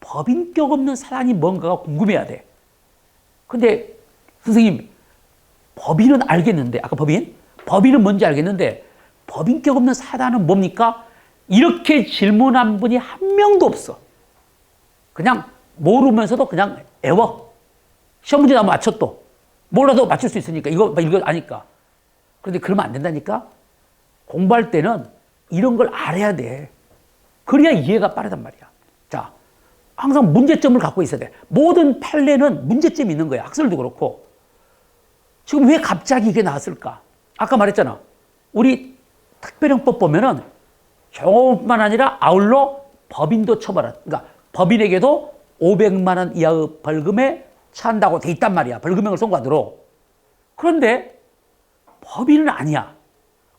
법인격 없는 사단이 뭔가가 궁금해야 돼. 근데 선생님 법인은 알겠는데 아까 법인은 뭔지 알겠는데 법인격 없는 사단은 뭡니까? 이렇게 질문한 분이 한 명도 없어. 그냥 모르면서도 그냥 애워. 시험 문제 나면 맞춰 또. 몰라도 맞출 수 있으니까 이거 아니까. 그런데 그러면 안 된다니까. 공부할 때는 이런 걸 알아야 돼. 그래야 이해가 빠르단 말이야. 자, 항상 문제점을 갖고 있어야 돼. 모든 판례는 문제점이 있는 거야. 학설도 그렇고. 지금 왜 갑자기 이게 나왔을까? 아까 말했잖아. 우리 특별형법 보면은 경호뿐만 아니라 아울러 법인도 처벌한. 그러니까 법인에게도 500만 원 이하의 벌금에 처한다고 돼 있단 말이야. 벌금형을 선고하도록. 그런데 법인은 아니야.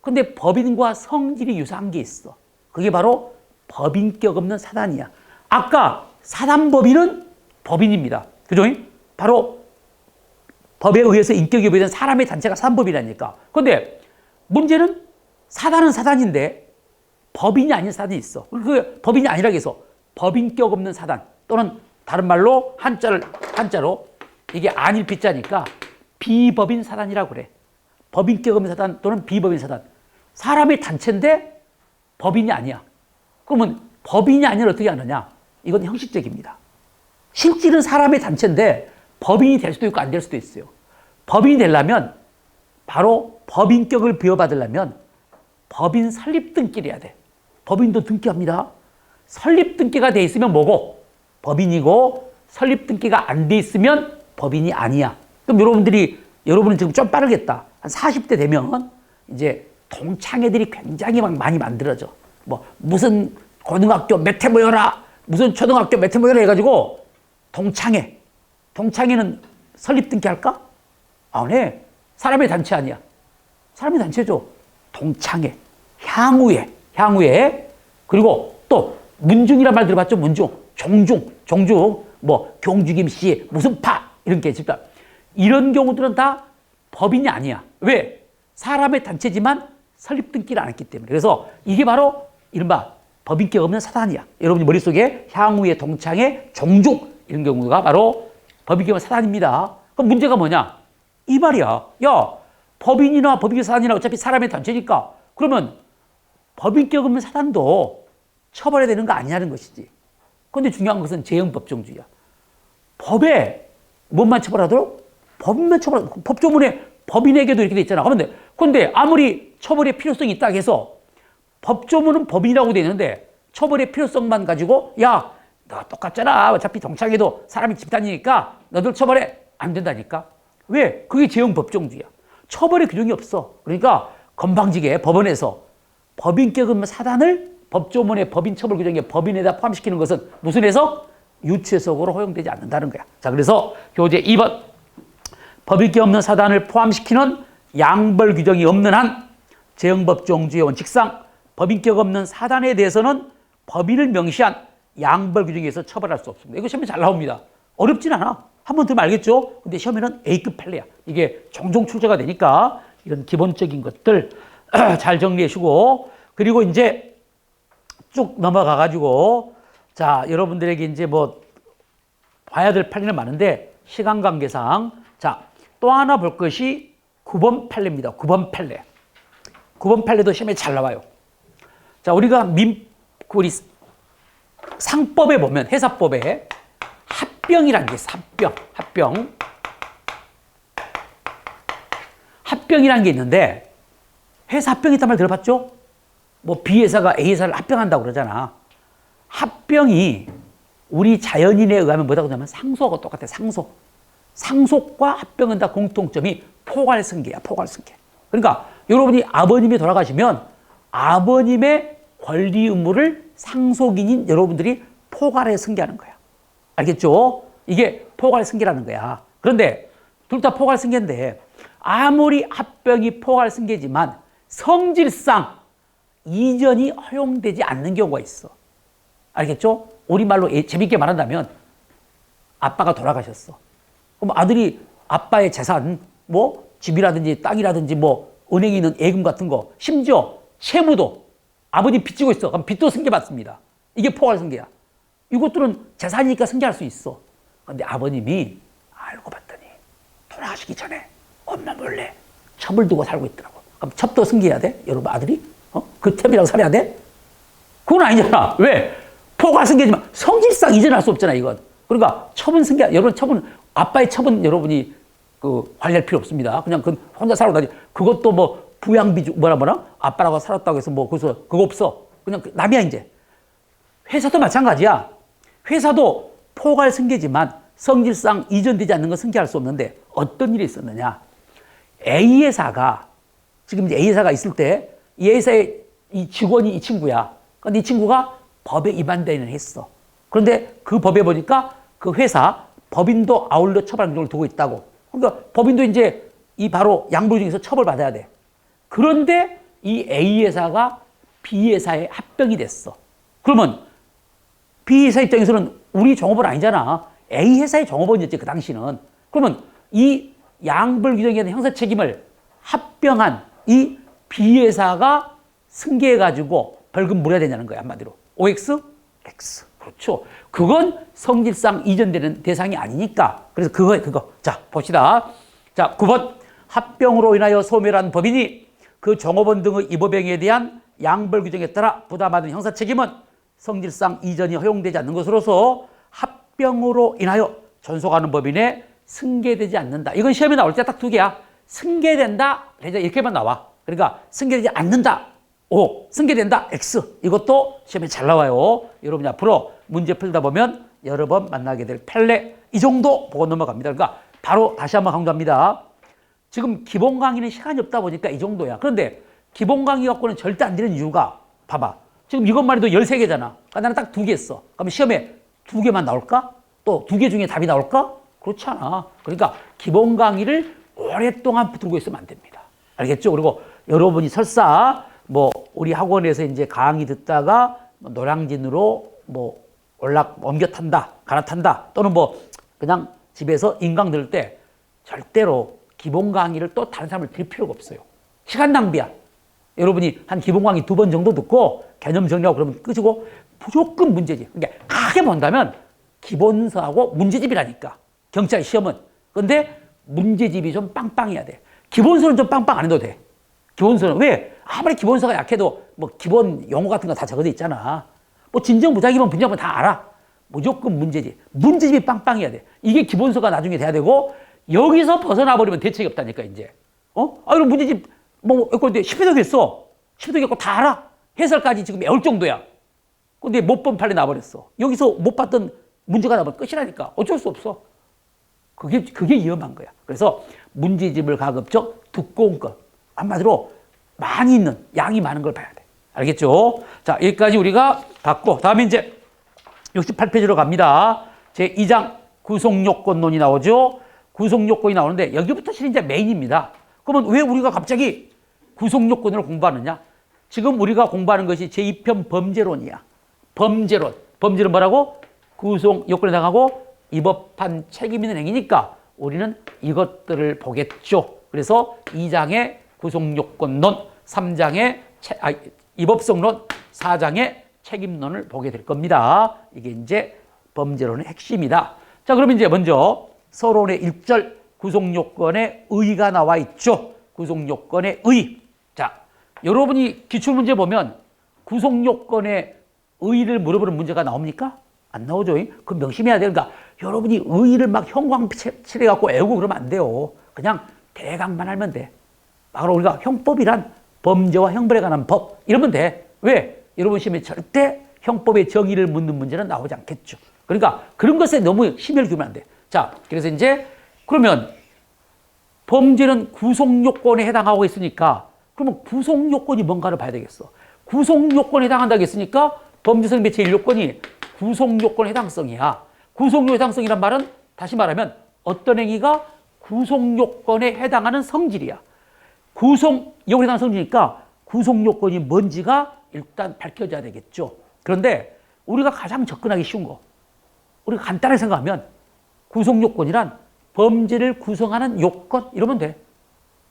근데 법인과 성질이 유사한 게 있어. 그게 바로 법인격 없는 사단이야. 아까 사단법인은 법인입니다. 그죠? 바로 법에 의해서 인격이 부여된 사람의 단체가 사단법이라니까. 그런데 문제는 사단은 사단인데 법인이 아닌 사단이 있어. 그 법인이 아니라고 해서 법인격 없는 사단 또는 다른 말로 한자로 이게 아닐 비자니까 비법인 사단이라고 그래. 법인격 없는 사단 또는 비법인 사단. 사람의 단체인데 법인이 아니야. 그러면 법인이 아니라 어떻게 하느냐? 이건 형식적입니다. 실질은 사람의 단체인데 법인이 될 수도 있고 안 될 수도 있어요. 법인이 되려면 바로 법인격을 부여받으려면 법인 설립 등기를 해야 돼. 법인도 등기합니다. 설립 등기가 돼 있으면 뭐고? 법인이고 설립 등기가 안 돼 있으면 법인이 아니야. 그럼 여러분은 지금 좀 빠르겠다. 한 40대 되면 이제 동창회들이 굉장히 많이 만들어져. 뭐 무슨 고등학교 몇 회 모여라. 무슨 초등학교 몇 회 모여라 해가지고 동창회는 설립 등기 할까? 안 해. 사람의 단체 아니야. 사람의 단체죠. 동창회, 향후회. 그리고 또 문중이란 말 들어봤죠? 문중, 종중, 뭐 경주김씨, 무슨 파 이런 게 있습니다. 이런 경우들은 다 법인이 아니야. 왜? 사람의 단체지만 설립 등기를 안 했기 때문에. 그래서 이게 바로 이른바 법인격 없는 사단이야. 여러분이 머릿속에 향후회, 동창회, 종중 이런 경우가 바로 법인격 없는 사단입니다. 그럼 문제가 뭐냐? 이 말이야. 야, 법인이나 법인격 사단이나 어차피 사람의 단체니까 그러면 법인격 없는 사단도 처벌해야 되는 거 아니냐는 것이지. 그런데 중요한 것은 재형법정주의야. 법에 뭔만 처벌하도록? 법인만 처벌하도록. 법조문에 법인에게도 이렇게 돼 있잖아. 그런데 아무리 처벌의 필요성이 있다 해서 법조문은 법인이라고 돼 있는데 처벌의 필요성만 가지고 야, 너 똑같잖아. 어차피 동창회도 사람이 집단이니까 너들 처벌해. 안 된다니까. 왜? 그게 재형법정주의야. 처벌의 규정이 없어. 그러니까 건방지게 법원에서 법인격 없는 사단을 법조문의 법인 처벌 규정에 법인에다 포함시키는 것은 무슨 해석? 유추해석으로 허용되지 않는다는 거야. 자, 그래서 교재 2번. 법인격 없는 사단을 포함시키는 양벌 규정이 없는 한 재형법정주의 원칙상 법인격 없는 사단에 대해서는 법인을 명시한 양벌 규정에서 처벌할 수 없습니다. 이거 시험에 잘 나옵니다. 어렵진 않아. 한번 들으면 알겠죠? 근데 시험에는 A급 판례야. 이게 종종 출제가 되니까 이런 기본적인 것들 잘 정리해 주고 그리고 이제 쭉 넘어가가지고 자, 여러분들에게 이제 뭐 봐야 될 판례는 많은데 시간 관계상 자, 또 하나 볼 것이 9번 판례입니다. 9번 판례. 9번 판례도 시험에 잘 나와요. 자, 우리 상법에 보면 회사법에 합병이라는 게 있어. 합병이라는 게 있는데 회사 합병이 있단 말 들어봤죠? 뭐 B회사가 A회사를 합병한다고 그러잖아. 합병이 우리 자연인에 의하면 뭐라고 하냐면 상속하고 똑같아. 상속과 합병은 다 공통점이 포괄승계야. 포괄승계. 그러니까 여러분이 아버님이 돌아가시면 아버님의 권리 의무를 상속인인 여러분들이 포괄해 승계하는 거야. 알겠죠? 이게 포괄승계라는 거야. 그런데 둘 다 포괄승계인데 아무리 합병이 포괄승계지만 성질상 이전이 허용되지 않는 경우가 있어. 알겠죠? 우리말로 재밌게 말한다면 아빠가 돌아가셨어. 그럼 아들이 아빠의 재산, 뭐 집이라든지 땅이라든지 뭐 은행에 있는 예금 같은 거, 심지어 채무도 아버지 빚지고 있어. 그럼 빚도 승계받습니다. 이게 포괄승계야. 이것들은 재산이니까 승계할 수 있어. 그런데 아버님이 알고 봤더니 돌아가시기 전에 엄마 몰래 첩을 두고 살고 있더라고. 그럼 첩도 승계해야 돼? 여러분 아들이? 그 첩이랑 살아야 돼? 그건 아니잖아. 왜? 포괄승계지만 성질상 이전할 수 없잖아, 이건. 그러니까 첩은 승계, 여러분 첩은, 아빠의 첩은 여러분이 관리할 필요 없습니다. 그냥 혼자 살고 다니. 그것도 뭐 부양비, 뭐라, 아빠라고 살았다고 해서 뭐, 그래서 그거 없어. 그냥 남이야, 이제. 회사도 마찬가지야. 회사도 포괄승계지만 성질상 이전되지 않는 건 승계할 수 없는데 어떤 일이 있었느냐. A회사가, 지금 이제 A회사가 있을 때 이 회사의 이 직원이 이 친구야. 근데 이 친구가 법에 위반되는 했어. 그런데 그 법에 보니까 그 회사 법인도 아울러 처벌 규정을 두고 있다고. 그러니까 법인도 이제 이 바로 양부 중에서 처벌받아야 돼. 그런데 이 A회사가 B회사에 합병이 됐어. 그러면 B회사 입장에서는 우리 종업원 아니잖아. A회사의 종업원이었지, 그 당시는. 그러면 이 양불 규정에 대한 형사 책임을 합병한 이 B회사가 승계해가지고 벌금 물어야 되냐는 거야, 한마디로. OX? X. 그렇죠. 그건 성질상 이전되는 대상이 아니니까. 그래서 그거. 자, 봅시다. 자, 9번. 합병으로 인하여 소멸한 법인이 그 종업원 등의 이법행위에 대한 양벌 규정에 따라 부담하는 형사 책임은 성질상 이전이 허용되지 않는 것으로서 합병으로 인하여 존속하는 법인에 승계되지 않는다. 이건 시험에 나올 때 딱 두 개야. 승계된다, 이렇게만 나와. 그러니까 승계되지 않는다, O. 승계된다, X. 이것도 시험에 잘 나와요. 여러분이 앞으로 문제 풀다 보면 여러 번 만나게 될 판례. 이 정도 보고 넘어갑니다. 그러니까 바로 다시 한번 강조합니다. 지금 기본 강의는 시간이 없다 보니까 이 정도야. 그런데 기본 강의 갖고는 절대 안 되는 이유가, 봐봐. 지금 이것만 해도 13개잖아. 그러니까 나는 딱 2개 했어. 그러면 시험에 2개만 나올까? 또 2개 중에 답이 나올까? 그렇지 않아. 그러니까 기본 강의를 오랫동안 붙들고 있으면 안 됩니다. 알겠죠? 그리고 여러분이 설사 뭐 우리 학원에서 이제 강의 듣다가 노량진으로 뭐 옮겨 탄다, 갈아탄다, 또는 뭐 그냥 집에서 인강 들을 때 절대로 기본 강의를 또 다른 사람을 들을 필요가 없어요. 시간 낭비야. 여러분이 한 기본 강의 2번 정도 듣고 개념 정리하고 그러면 끝이고, 무조건 문제집. 그러니까 크게 본다면 기본서하고 문제집이라니까. 경찰 시험은. 근데 문제집이 좀 빵빵해야 돼. 기본서는 좀 빵빵 안 해도 돼. 기본서는 왜? 아무리 기본서가 약해도 뭐 기본 용어 같은 거 다 적어져 있잖아. 뭐 진정 부작위면 분자면 다 알아. 무조건 문제집. 문제집이 빵빵해야 돼. 이게 기본서가 나중에 돼야 되고, 여기서 벗어나 버리면 대책이 없다니까, 이제. 그럼 문제집 뭐 근데 10회도 했어. 10회도 했고 다 알아. 해설까지 지금 외울 정도야. 근데 못 본 판례 나버렸어. 여기서 못 봤던 문제가 나면 끝이라니까. 어쩔 수 없어. 그게 위험한 거야. 그래서 문제집을 가급적 두꺼운 것, 한마디로 많이 있는, 양이 많은 걸 봐야 돼. 알겠죠? 자, 여기까지 우리가 봤고, 다음에 이제 68페이지로 갑니다. 제2장 구속요건론이 나오죠. 구속요건이 나오는데 여기부터 실은 이제 메인입니다. 그러면 왜 우리가 갑자기 구속요건을 공부하느냐? 지금 우리가 공부하는 것이 제2편 범죄론이야. 범죄론. 범죄는 뭐라고? 구속요건에 나가고 위법한 책임 있는 행위니까 우리는 이것들을 보겠죠. 그래서 2장의 구속요건론, 3장의 위법성론, 4장의 책임론을 보게 될 겁니다. 이게 이제 범죄론의 핵심이다. 자, 그럼 이제 먼저 서론의 1절 구속요건의 의의가 나와 있죠. 구속요건의 의의. 자, 여러분이 기출문제 보면 구속요건의 의의를 물어보는 문제가 나옵니까? 안 나오죠. 그 명심해야 돼요. 그러니까 여러분이 의의를 막 형광칠해갖고 외우고 그러면 안 돼요. 그냥 대강만 알면 돼. 바로 우리가 형법이란 범죄와 형벌에 관한 법 이러면 돼. 왜? 여러분 시험에 절대 형법의 정의를 묻는 문제는 나오지 않겠죠. 그러니까 그런 것에 너무 심혈 기울이면 안 돼. 자, 그래서 이제 그러면 범죄는 구속요건에 해당하고 있으니까 그러면 구속요건이 뭔가를 봐야 되겠어. 구속요건에 해당한다고 했으니까 범죄성립의 제1요건이 구속요건 해당성이야. 구속요건 해당성이란 말은 다시 말하면 어떤 행위가 구속요건에 해당하는 성질이야. 구속요건에 해당하는 성질이니까 구속요건이 뭔지가 일단 밝혀져야 되겠죠. 그런데 우리가 가장 접근하기 쉬운 거, 우리가 간단하게 생각하면 구속요건이란 범죄를 구성하는 요건 이러면 돼.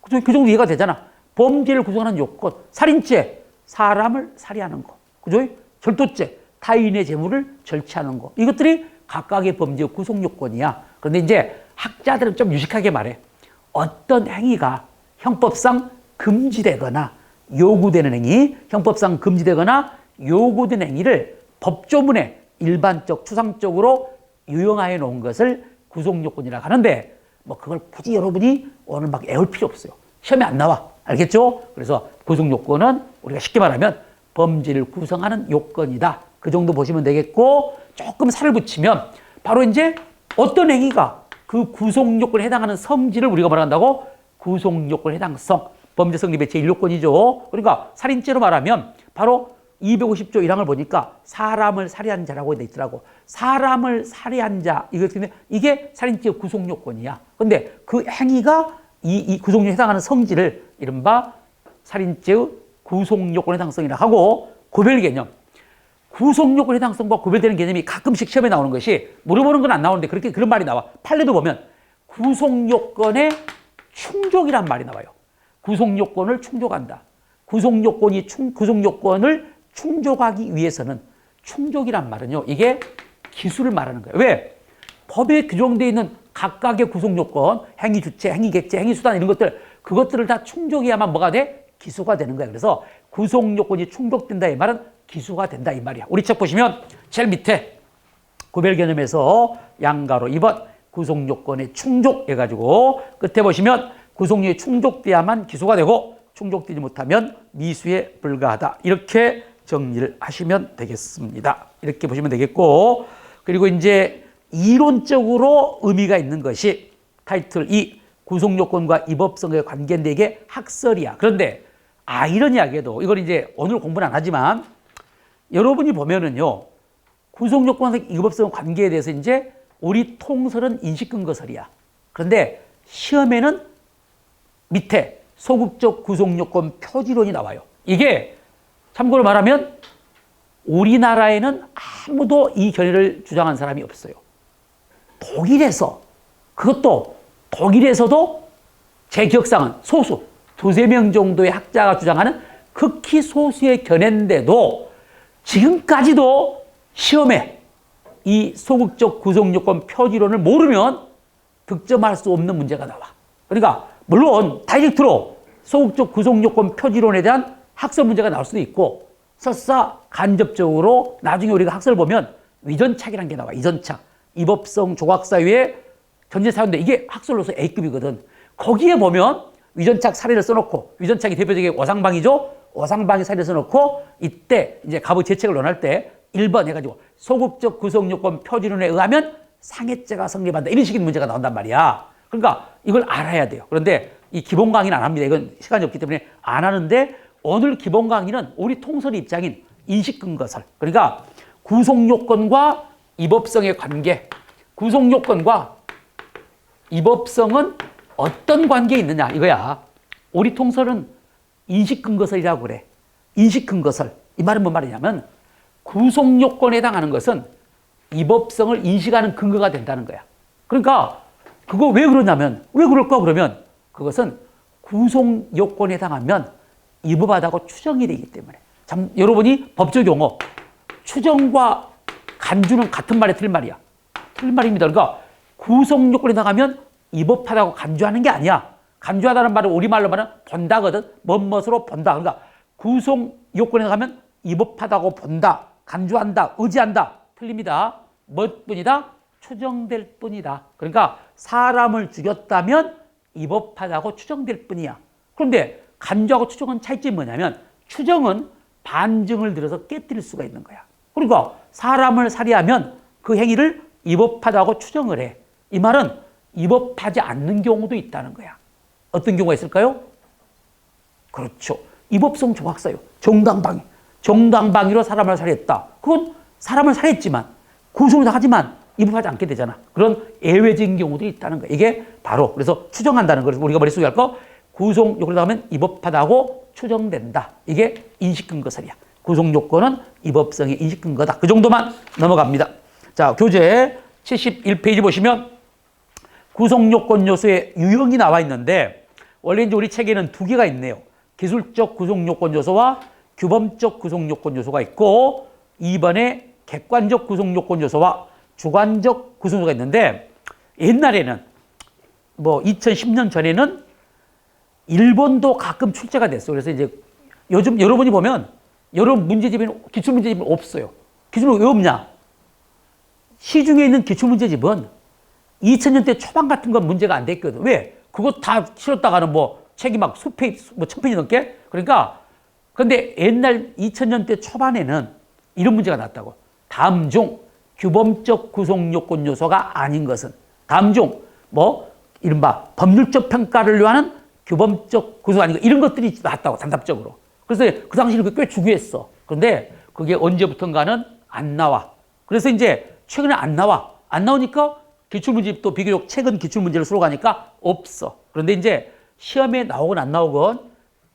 그 정도 이해가 되잖아. 범죄를 구성하는 요건, 살인죄, 사람을 살해하는 거, 그죠? 절도죄, 타인의 재물을 절취하는 거. 이것들이 각각의 범죄의 구성 요건이야. 그런데 이제 학자들은 좀 유식하게 말해. 어떤 행위가 형법상 금지되거나 요구되는 행위, 형법상 금지되거나 요구되는 행위를 법조문에 일반적, 추상적으로 유형화해 놓은 것을 구속 요건이라고 하는데 뭐 그걸 굳이 여러분이 오늘 막 애울 필요 없어요. 시험에 안 나와. 알겠죠? 그래서 구속 요건은 우리가 쉽게 말하면 범죄를 구성하는 요건이다. 그 정도 보시면 되겠고, 조금 살을 붙이면 바로 이제 어떤 행위가 그 구속 요건에 해당하는 성질을 우리가 말한다고? 구속 요건 해당성, 범죄 성립의 제1요건이죠. 그러니까 살인죄로 말하면 바로 250조 1항을 보니까 사람을 살해한 자라고 돼 있더라고. 사람을 살해한 자, 이게 살인죄 구속 요건이야. 근데 그 행위가 이 구속 요건에 해당하는 성질을 이른바 살인죄의 구속 요건 해당성이라고 하고, 구별 개념. 구속 요건 해당성과 구별되는 개념이 가끔씩 시험에 나오는 것이, 물어보는 건 안 나오는데 그렇게 그런 말이 나와. 판례도 보면 구속 요건의 충족이란 말이 나와요. 구속 요건을 충족한다. 구속 요건을 충족하기 위해서는, 충족이란 말은요, 이게 기수를 말하는 거예요. 왜? 법에 규정되어 있는 각각의 구속 요건, 행위 주체, 행위 객체, 행위 수단 이런 것들, 그것들을 다 충족해야만 뭐가 돼? 기수가 되는 거야. 그래서 구속 요건이 충족된다 이 말은 기수가 된다 이 말이야. 우리 책 보시면 제일 밑에 구별 개념에서 양가로 2번 구속 요건의 충족 해가지고 끝에 보시면 구속력이 충족돼야만 기수가 되고 충족되지 못하면 미수에 불과하다. 이렇게 정리를 하시면 되겠습니다. 이렇게 보시면 되겠고, 그리고 이제 이론적으로 의미가 있는 것이 타이틀 2 구속요건과 위법성의 관계인데 이게 학설이야. 그런데 아이러니하게도 이걸 이제 오늘 공부는 안 하지만 여러분이 보면은요, 구속요건과 위법성 관계에 대해서 이제 우리 통설은 인식근거설이야. 그런데 시험에는 밑에 소극적 구속요건 표지론이 나와요. 이게 참고로 말하면 우리나라에는 아무도 이 견해를 주장한 사람이 없어요. 독일에서, 그것도 독일에서도 제 기억상은 소수, 두세 명 정도의 학자가 주장하는 극히 소수의 견해인데도 지금까지도 시험에 이 소극적 구속요건 표지론을 모르면 득점할 수 없는 문제가 나와. 그러니까 물론 다이렉트로 소극적 구속요건 표지론에 대한 학설 문제가 나올 수도 있고, 설사 간접적으로 나중에 우리가 학설을 보면 위전착이라는 게 나와. 위전착, 위법성 조각사유의 전제사유인데 이게 학설로서 A급이거든. 거기에 보면 위전착 사례를 써놓고, 위전착이 대표적인 오상방이죠. 오상방이 사례를 써놓고 이때 이제 가부 재책을 논할 때 1번 해가지고 소극적 구속요건 표지론에 의하면 상해죄가 성립한다. 이런 식의 문제가 나온단 말이야. 그러니까 이걸 알아야 돼요. 그런데 이 기본 강의는 안 합니다. 이건 시간이 없기 때문에 안 하는데, 오늘 기본 강의는 우리 통설의 입장인 인식근거설. 그러니까 구속요건과 위법성의 관계, 구속요건과 위법성은 어떤 관계에 있느냐 이거야. 우리 통설은 인식근거설이라고 그래. 인식근거설. 이 말은 뭔 말이냐면 구속요건에 해당하는 것은 위법성을 인식하는 근거가 된다는 거야. 그러니까 그거 왜 그러냐면, 왜 그럴까 그러면 그것은 구속요건에 해당하면 위법하다고 추정이 되기 때문에. 참, 여러분이 법적 용어, 추정과 간주는 같은 말이야, 틀린 말이야? 틀린 말입니다. 그러니까 구속요건에 해당하면 위법하다고 간주하는 게 아니야. 간주하다는 말은 우리말로 말하면 본다거든. 멋멋으로 본다. 그러니까 구속요건에 해당하면 위법하다고 본다. 간주한다, 의지한다. 틀립니다. 몇 뿐이다? 추정될 뿐이다. 그러니까 사람을 죽였다면 위법하다고 추정될 뿐이야. 그런데 간주하고 추정은 차이점이 뭐냐면 추정은 반증을 들어서 깨뜨릴 수가 있는 거야. 그러니까 사람을 살해하면 그 행위를 위법하다고 추정을 해. 이 말은 위법하지 않는 경우도 있다는 거야. 어떤 경우가 있을까요? 그렇죠. 위법성 조각사유. 정당방위. 정당방위로 사람을 살해했다. 그건 사람을 살해했지만 구속을 하지만 위법하지 않게 되잖아. 그런 예외적인 경우도 있다는 거야. 이게 바로 그래서 추정한다는 거예요. 우리가 머릿속에 할 거 구속 요건을 하면 위법하다고 추정된다. 이게 인식근거설이야. 구속 요건은 위법성의 인식근거다. 그 정도만 넘어갑니다. 자, 교재 71페이지 보시면 구속 요건 요소의 유형이 나와 있는데 원래 이제 우리 책에는 두 개가 있네요. 기술적 구속 요건 요소와 규범적 구속 요건 요소가 있고 2번에 객관적 구속 요건 요소와 주관적 구속 요소가 있는데 옛날에는 뭐 2010년 전에는 일본도 가끔 출제가 됐어요. 그래서 이제 요즘 여러분이 보면 여러 문제집에는 기출문제집은 없어요. 기출문제 왜 없냐? 시중에 있는 기출문제집은 2000년대 초반 같은 건 문제가 안 됐거든. 왜? 그거 다 실었다가는 뭐 책이 막 수페이지, 뭐 1000페이지 넘게? 그러니까 근데 옛날 2000년대 초반에는 이런 문제가 났다고. 다음 중 규범적 구속 요건 요소가 아닌 것은 다음 중 뭐 이른바 법률적 평가를 요하는 규범적 구속 아닌 것 이런 것들이 나왔다고 단답적으로. 그래서 그 당시에는 그게 꽤 중요했어. 그런데 그게 언제부턴가는 안 나와. 그래서 이제 최근에 안 나와. 안 나오니까 기출문제집도 비교적 최근 기출문제를 수로 가니까 없어. 그런데 이제 시험에 나오건 안 나오건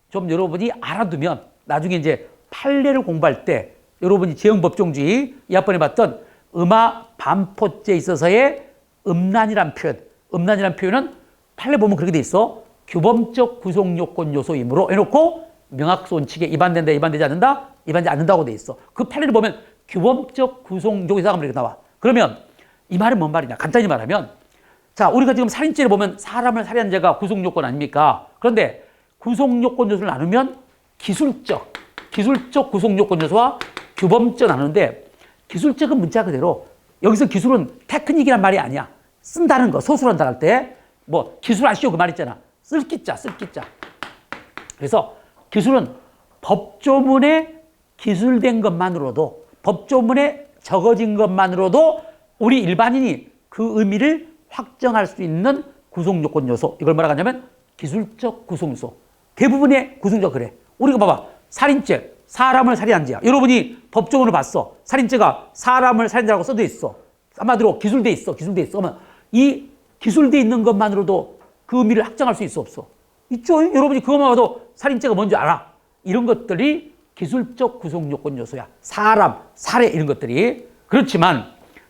좀 여러분이 알아두면 나중에 이제 판례를 공부할 때 여러분이 재형법정주의 이 학번에 봤던 음화 반포죄에 있어서의 음란이란 표현. 음란이란 표현은 판례 보면 그렇게 돼 있어. 규범적 구속요건 요소이므로 해놓고 명확손칙에 위반된다, 위반되지 않는다, 위반되지 않는다고 돼 있어. 그 판례를 보면 규범적 구속요소가 이렇게 나와. 그러면 이 말은 뭔 말이냐? 간단히 말하면 자, 우리가 지금 살인죄를 보면 사람을 살해한 죄가 구속요건 아닙니까? 그런데 구속요건 요소를 나누면 기술적 구속요건 요소와 규범적 나누는데 기술적은 문자 그대로 여기서 기술은 테크닉이란 말이 아니야. 쓴다는 거, 소술한다 할 때 뭐 기술 아시오 그 말 있잖아. 쓸기자. 그래서 기술은 법조문에 기술된 것만으로도 법조문에 적어진 것만으로도 우리 일반인이 그 의미를 확정할 수 있는 구속요건 요소. 이걸 뭐라고 하냐면 기술적 구속요소. 대부분의 구속요소가 그래. 우리가 봐봐. 살인죄, 사람을 살해한 죄야. 여러분이 법조문을 봤어. 살인죄가 사람을 살인죄라고 써져 있어. 한마디로 기술돼 있어. 그러면 이 기술돼 있는 것만으로도 그 의미를 확정할 수 있어 없어? 있죠. 여러분이 그것만 봐도 살인죄가 뭔지 알아. 이런 것들이 기술적 구속요건 요소야. 사람, 살해 이런 것들이. 그렇지만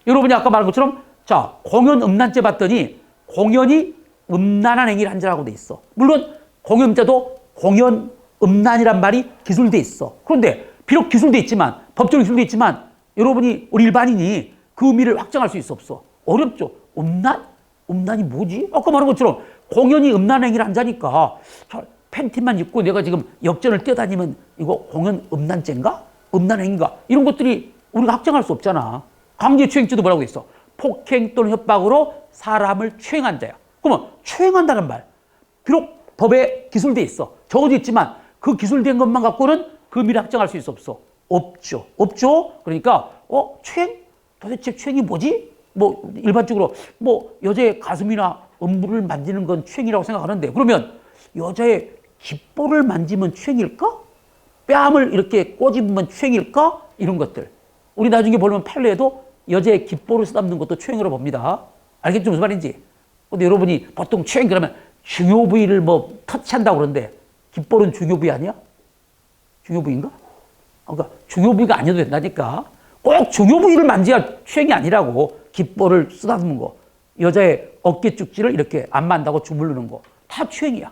여러분이 아까 말한 것처럼 자, 공연 음란죄 봤더니 공연이 음란한 행위를 한 자라고 돼 있어. 물론 공연죄도 공연 음란이란 말이 기술돼 있어. 그런데 비록 기술돼 있지만 법적으로 기술돼 있지만 여러분이 우리 일반인이 그 의미를 확정할 수 있어 없어? 어렵죠. 음란? 음란이 뭐지? 아까 말한 것처럼 공연이 음란 행위를 한 자니까 팬티만 입고 내가 지금 역전을 뛰어다니면 이거 공연 음란죄인가? 음란 행위인가? 이런 것들이 우리가 확정할 수 없잖아. 강제추행죄도 뭐라고 있어? 폭행 또는 협박으로 사람을 추행한 자야. 그러면 추행한다는 말. 비록 법에 기술돼 있어. 적어져 있지만 그 기술된 것만 갖고는 그 의미를 확정할 수 있어 없어? 없죠. 그러니까 추행? 도대체 추행이 뭐지? 뭐 일반적으로 뭐 여자의 가슴이나 음부를 만지는 건 추행이라고 생각하는데 그러면 여자의 귓볼을 만지면 추행일까? 뺨을 이렇게 꼬집으면 추행일까? 이런 것들. 우리 나중에 보면 판례에도 여자의 귓볼을 쓰다듬는 것도 추행으로 봅니다. 알겠죠? 무슨 말인지? 근데 여러분이 보통 추행 그러면 중요 부위를 뭐 터치한다고 그러는데 귓볼은 중요 부위 아니야? 중요 부위인가? 그러니까 중요 부위가 아니어도 된다니까. 꼭 중요 부위를 만져야 추행이 아니라고. 귓볼을 쓰다듬는 거. 여자의 어깨 쭉지를 이렇게 안 만다고 주물르는 거. 다 추행이야.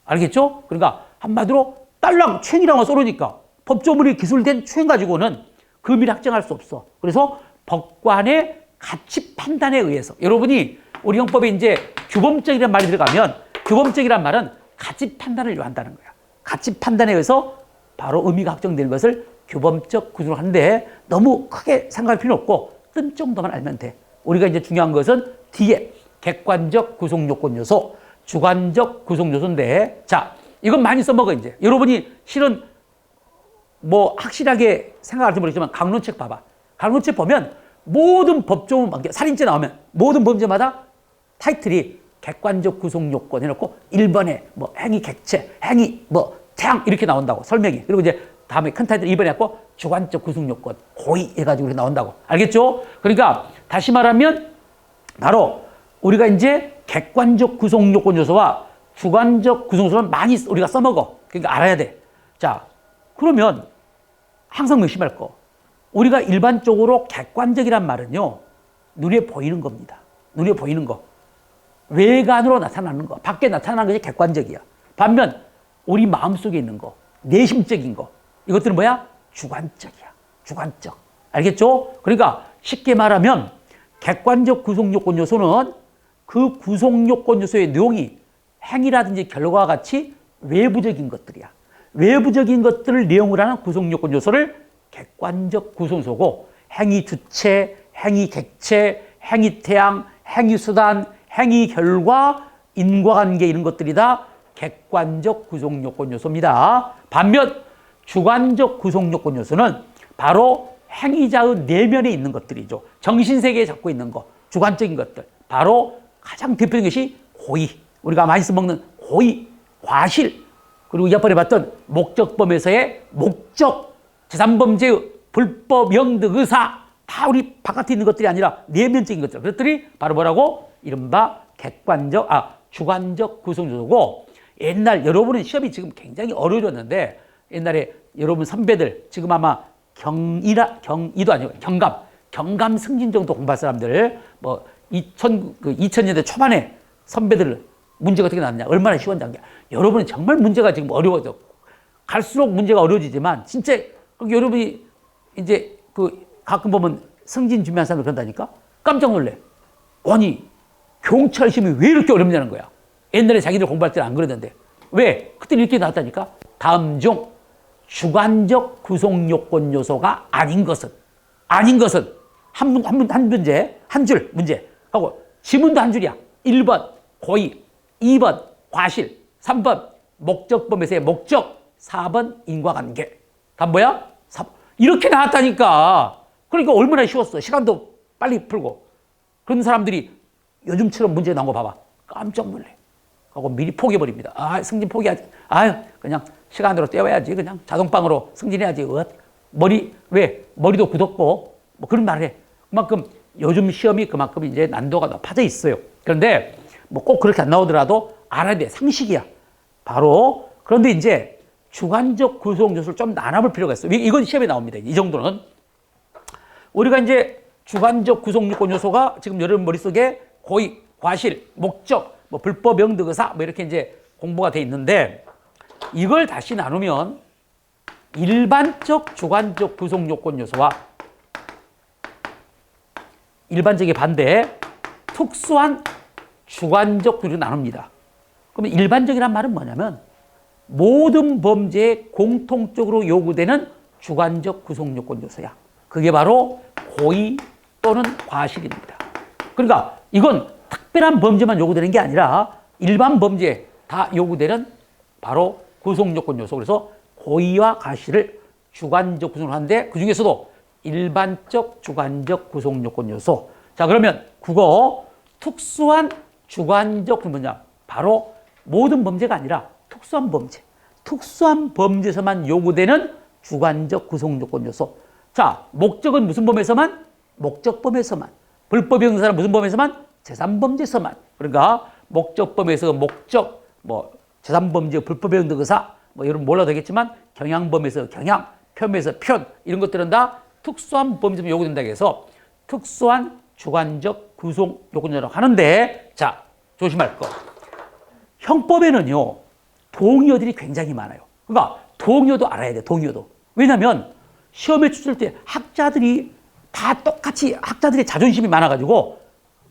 알겠죠? 그러니까 한마디로 딸랑 추행이라고 써놓으니까 법조문이 기술된 추행 가지고는 그 의미를 확정할 수 없어. 그래서 법관의 가치 판단에 의해서 여러분이 우리 형법에 이제 규범적이라는 말이 들어가면 규범적이란 말은 가치 판단을 요한다는 거야. 가치 판단에 의해서 바로 의미가 확정되는 것을 규범적 구성을 하는데 너무 크게 생각할 필요 없고 뜬 정도만 알면 돼. 우리가 이제 중요한 것은 뒤에 객관적 구성 요건 요소, 주관적 구성 요소인데, 자, 이건 많이 써먹어, 이제. 여러분이 실은 뭐 확실하게 생각할지 모르겠지만 강론책 봐봐. 강론책 보면 모든 법조문, 살인죄 나오면 모든 범죄마다 타이틀이 객관적 구성 요건 해놓고 1번에 뭐 행위 객체, 행위 뭐 태양 이렇게 나온다고 설명이. 그리고 이제 다음에 큰 타이틀 2번에 갖고 주관적 구성 요건 고의 해가지고 이렇게 나온다고. 알겠죠? 그러니까 다시 말하면 바로 우리가 이제 객관적 구성 요건 요소와 주관적 구성 요소는 많이 우리가 써먹어. 그러니까 알아야 돼. 자, 그러면 항상 의심할 거. 우리가 일반적으로 객관적이란 말은요, 눈에 보이는 겁니다. 눈에 보이는 거. 외관으로 나타나는 거. 밖에 나타나는 것이 객관적이야. 반면 우리 마음속에 있는 거, 내심적인 거. 이것들은 뭐야? 주관적이야. 주관적. 알겠죠? 그러니까 쉽게 말하면 객관적 구성 요건 요소는 그 구성 요건 요소의 내용이 행위라든지 결과와 같이 외부적인 것들이야. 외부적인 것들을 내용을 하는 구성 요건 요소를 객관적 구성 요소고, 행위 주체, 행위 객체, 행위 태양, 행위 수단, 행위 결과, 인과관계 이런 것들이 다 객관적 구성 요건 요소입니다. 반면 주관적 구성 요건 요소는 바로 행위자의 내면에 있는 것들이죠. 정신세계에 잡고 있는 거, 주관적인 것들. 바로 가장 대표적인 것이 고의. 우리가 많이 써먹는 고의, 과실. 그리고 옆번에 봤던 목적범에서의 목적, 제3범죄의 불법 영득 의사. 다 우리 바깥에 있는 것들이 아니라 내면적인 것들. 그것들이 바로 뭐라고? 이른바 객관적, 주관적 구성 요소고, 옛날 여러분은 시험이 지금 굉장히 어려워졌는데, 옛날에 여러분 선배들, 지금 아마 경이도 아니고 경감 승진 정도 공부할 사람들, 뭐 2000년대 초반에 선배들 문제가 어떻게 나왔냐, 얼마나 쉬웠냐. 여러분은 정말 문제가 지금 어려워져. 갈수록 문제가 어려워지지만, 진짜 여러분이 이제 가끔 보면 승진 준비한 사람들 그런다니까? 깜짝 놀래. 아니, 경찰 시험이 왜 이렇게 어렵냐는 거야. 옛날에 자기들 공부할 때는 안 그러던데. 왜? 그때 이렇게 나왔다니까? 다음 중 주관적 구성 요건 요소가 아닌 것은 한 문제, 한 줄 문제 하고 지문도 한 줄이야. 1번 고의, 2번 과실, 3번 목적범에서의 목적, 4번 인과관계. 다 뭐야? 이렇게 나왔다니까. 그러니까 얼마나 쉬웠어. 시간도 빨리 풀고. 그런 사람들이 요즘처럼 문제 나온 거 봐봐. 깜짝 놀래. 하고 미리 포기해버립니다. 승진 포기하지. 그냥 시간으로 때워야지. 그냥 자동방으로 승진해야지. 왜? 머리도 굳었고, 뭐 그런 말을 해. 그만큼 요즘 시험이 그만큼 이제 난도가 높아져 있어요. 그런데 뭐 꼭 그렇게 안 나오더라도 알아야 돼. 상식이야. 바로. 그런데 이제 주관적 구성 요소를 좀 나눠볼 필요가 있어요. 이건 시험에 나옵니다. 이 정도는. 우리가 이제 주관적 구성 요건 요소가 지금 여러분 머릿속에 고의, 과실, 목적, 뭐 불법 영득 의사 뭐 이렇게 이제 공부가 돼 있는데, 이걸 다시 나누면 일반적 주관적 구성 요건 요소와 일반적의 반대 특수한 주관적 구조로 나눕니다. 그러면 일반적이란 말은 뭐냐면 모든 범죄에 공통적으로 요구되는 주관적 구성 요건 요소야. 그게 바로 고의 또는 과실입니다. 그러니까 이건 특별한 범죄만 요구되는 게 아니라 일반 범죄에 다 요구되는 바로 구성 요건 요소. 그래서 고의와 과실을 주관적 구성을 하는데, 그 중에서도 일반적 주관적 구성 요건 요소. 자, 그러면 국어 특수한 주관적 뭐냐? 바로 모든 범죄가 아니라 특수한 범죄. 특수한 범죄에서만 요구되는 주관적 구성 요건 요소. 자, 목적은 무슨 범에서만? 목적범에서만. 불법이 없는 사람 무슨 범에서만? 제3범죄에서만. 그러니까 목적범에서 목적, 뭐 제3범죄, 불법이 없는 의사, 뭐 여러분 몰라도 되겠지만 경향범에서 경향, 표면에서 편, 이런 것들은 다 특수한 범죄에 요구된다고 해서 특수한 주관적 구성 요건이라고 하는데, 자, 조심할 거. 형법에는요, 동의어들이 굉장히 많아요. 그러니까 동의어도 알아야 돼, 동의어도. 왜냐면 시험에 출제할 때 학자들이 다 똑같이, 학자들의 자존심이 많아가지고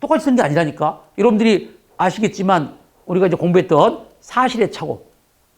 똑같이 쓰는 게 아니라니까. 여러분들이 아시겠지만 우리가 이제 공부했던 사실의 착오.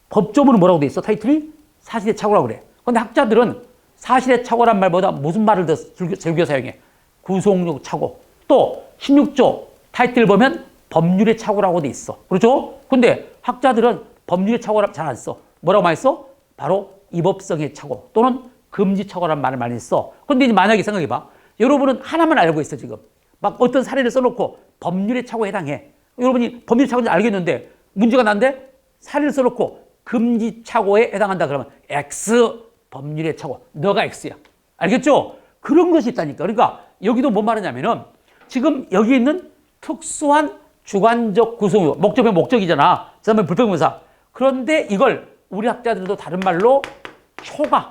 법조문은 뭐라고 돼 있어? 타이틀이? 사실의 착오라고 그래. 근데 학자들은 사실의 착오란 말보다 무슨 말을 더 즐겨 사용해? 구속력 착오. 또 16조 타이틀 보면 법률의 착오라고 돼 있어. 그렇죠? 근데 학자들은 법률의 착오라 잘 안 써. 뭐라고 많이 써? 바로 위법성의 착오 또는 금지 착오란 말을 많이 써. 근데 이제 만약에 생각해봐. 여러분은 하나만 알고 있어 지금. 막 어떤 사례를 써놓고 법률의 착오에 해당해. 여러분이 법률의 착오인지 알겠는데 문제가 난데 사례를 써놓고 금지 착오에 해당한다 그러면 X 법률의 착오. 너가 X야. 알겠죠? 그런 것이 있다니까. 그러니까 여기도 뭔 말이냐면은 지금 여기 있는 특수한 주관적 구속력. 목적의 목적이잖아. 그 다음에 불평명사. 그런데 이걸 우리 학자들도 다른 말로 초과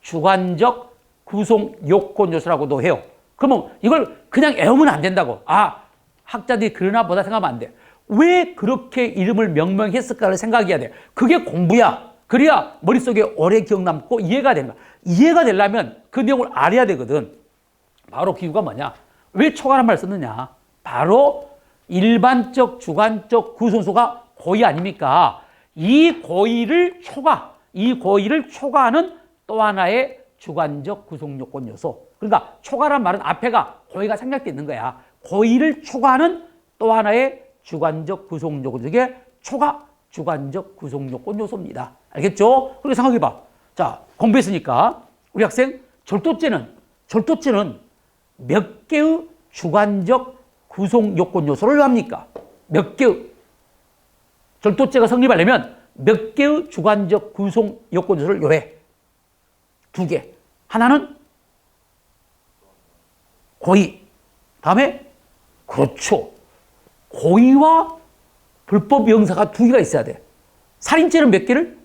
주관적 구속 요건 요소라고도 해요. 그러면 이걸 그냥 외우면 안 된다고. 아, 학자들이 그러나 보다 생각하면 안 돼. 왜 그렇게 이름을 명명히 했을까를 생각해야 돼. 그게 공부야. 그래야 머릿속에 오래 기억 남고 이해가 되는 거야. 이해가 되려면 그 내용을 알아야 되거든. 바로 그 이유가 뭐냐. 왜 초과란 말을 썼느냐. 바로 일반적 주관적 구성소가 고의 아닙니까? 이 고의를 초과하는 또 하나의 주관적 구속요건 요소. 그러니까 초과란 말은 앞에가 고의가 생략되어 있는 거야. 고의를 초과하는 또 하나의 주관적 구속요건. 이게 초과 주관적 구속요건 요소입니다. 알겠죠? 그리고 생각해봐. 자, 공부했으니까 우리 학생 절도죄는 몇 개의 주관적 구속요건 요소를 요합니까? 몇 개의 절도죄가 성립하려면 몇 개의 주관적 구속요건 요소를 요해? 2개. 하나는 고의. 다음에 그렇죠. 고의와 불법 영사가 2개가 있어야 돼. 살인죄는 몇 개를?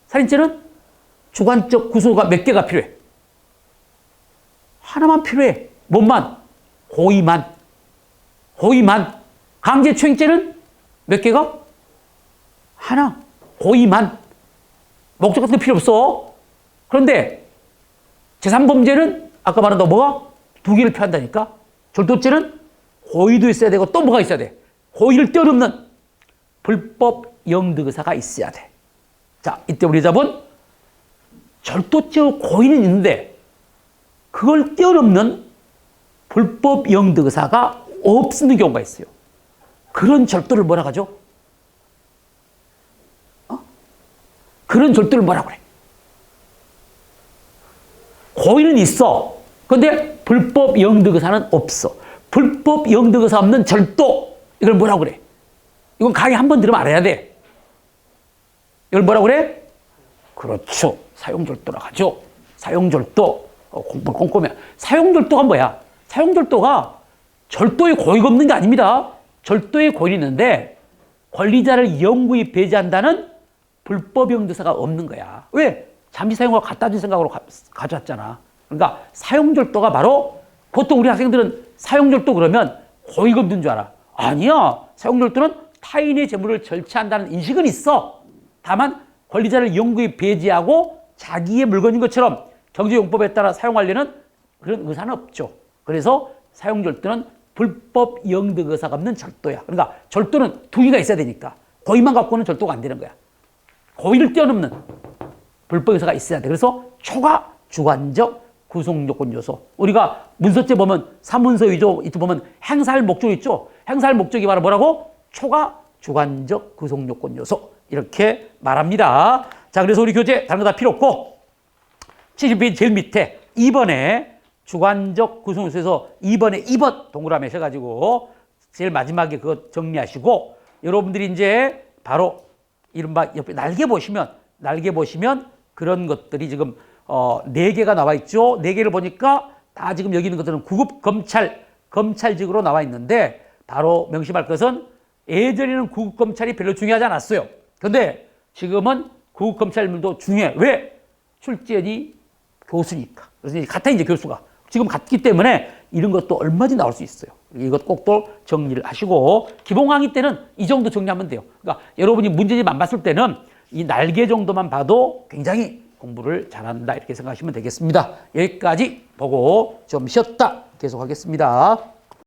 살인죄는 주관적 구속가 몇 개가 필요해? 하나만 필요해. 뭔만? 고의만. 강제추행죄는 몇 개가? 하나. 고의만. 목적 같은 거 필요 없어. 그런데 제3범죄는 아까 말한 거 뭐가? 2개를 표한다니까. 절도죄는 고의도 있어야 되고 또 뭐가 있어야 돼? 고의를 뛰어넘는 불법 영득의사가 있어야 돼. 자, 이때 우리 잡은 절도죄의 고의는 있는데 그걸 뛰어넘는 불법 영득의사가 없는 경우가 있어요. 그런 절도를 뭐라 하죠? 그런 절도를 뭐라 그래? 고의는 있어. 근데 불법 영득의사는 없어. 불법 영득의사 없는 절도. 이걸 뭐라 그래? 이건 강의 한 번 들으면 알아야 돼. 이걸 뭐라 그래? 그렇죠. 사용절도라고 하죠. 사용절도. 공부 꼼꼼해. 사용절도가 뭐야? 사용절도가 절도의 고의가 없는 게 아닙니다. 절도의 고의는 있는데 권리자를 영구히 배제한다는 불법 영득의사가 없는 거야. 왜? 잠시 사용하고 갖다 준 생각으로 가져왔잖아. 그러니까 사용절도가 바로 보통 우리 학생들은 사용절도 그러면 고의가 없는 줄 알아. 아니야. 사용절도는 타인의 재물을 절취한다는 인식은 있어. 다만 권리자를 영구히 배제하고 자기의 물건인 것처럼 경제용법에 따라 사용하려는 그런 의사는 없죠. 그래서 사용절도는 불법 영득의사가 없는 절도야. 그러니까 절도는 2개가 있어야 되니까 고의만 갖고는 절도가 안 되는 거야. 고의를 뛰어넘는 불법 의사가 있어야 돼. 그래서 초과 주관적 구속요건 요소. 우리가 문서죄 보면 사문서 위조 이때 보면 행사할 목적이 있죠. 행사할 목적이 바로 뭐라고? 초과 주관적 구속요건 요소. 이렇게 말합니다. 자, 그래서 우리 교재 다른 거 다 필요 없고 70페이지 제일 밑에 2번에 주관적 구속요소에서 2번에 2번 동그라미 하셔가지고 제일 마지막에 그거 정리하시고 여러분들이 이제 바로 이른바 옆에 날개 보시면 그런 것들이 지금 4개가 나와 있죠. 4개를 보니까 다 지금 여기 있는 것들은 구급 검찰직으로 나와 있는데 바로 명심할 것은 예전에는 구급 검찰이 별로 중요하지 않았어요. 그런데 지금은 구급 검찰들도 중요해. 왜? 출제연이 교수니까. 그래서 같아 이제 교수가. 지금 같기 때문에 이런 것도 얼마든지 나올 수 있어요. 이것 꼭 또 정리를 하시고 기본강의 때는 이 정도 정리하면 돼요. 그러니까 여러분이 문제집 안 봤을 때는 이 날개 정도만 봐도 굉장히 공부를 잘한다 이렇게 생각하시면 되겠습니다. 여기까지 보고 좀 쉬었다 계속하겠습니다.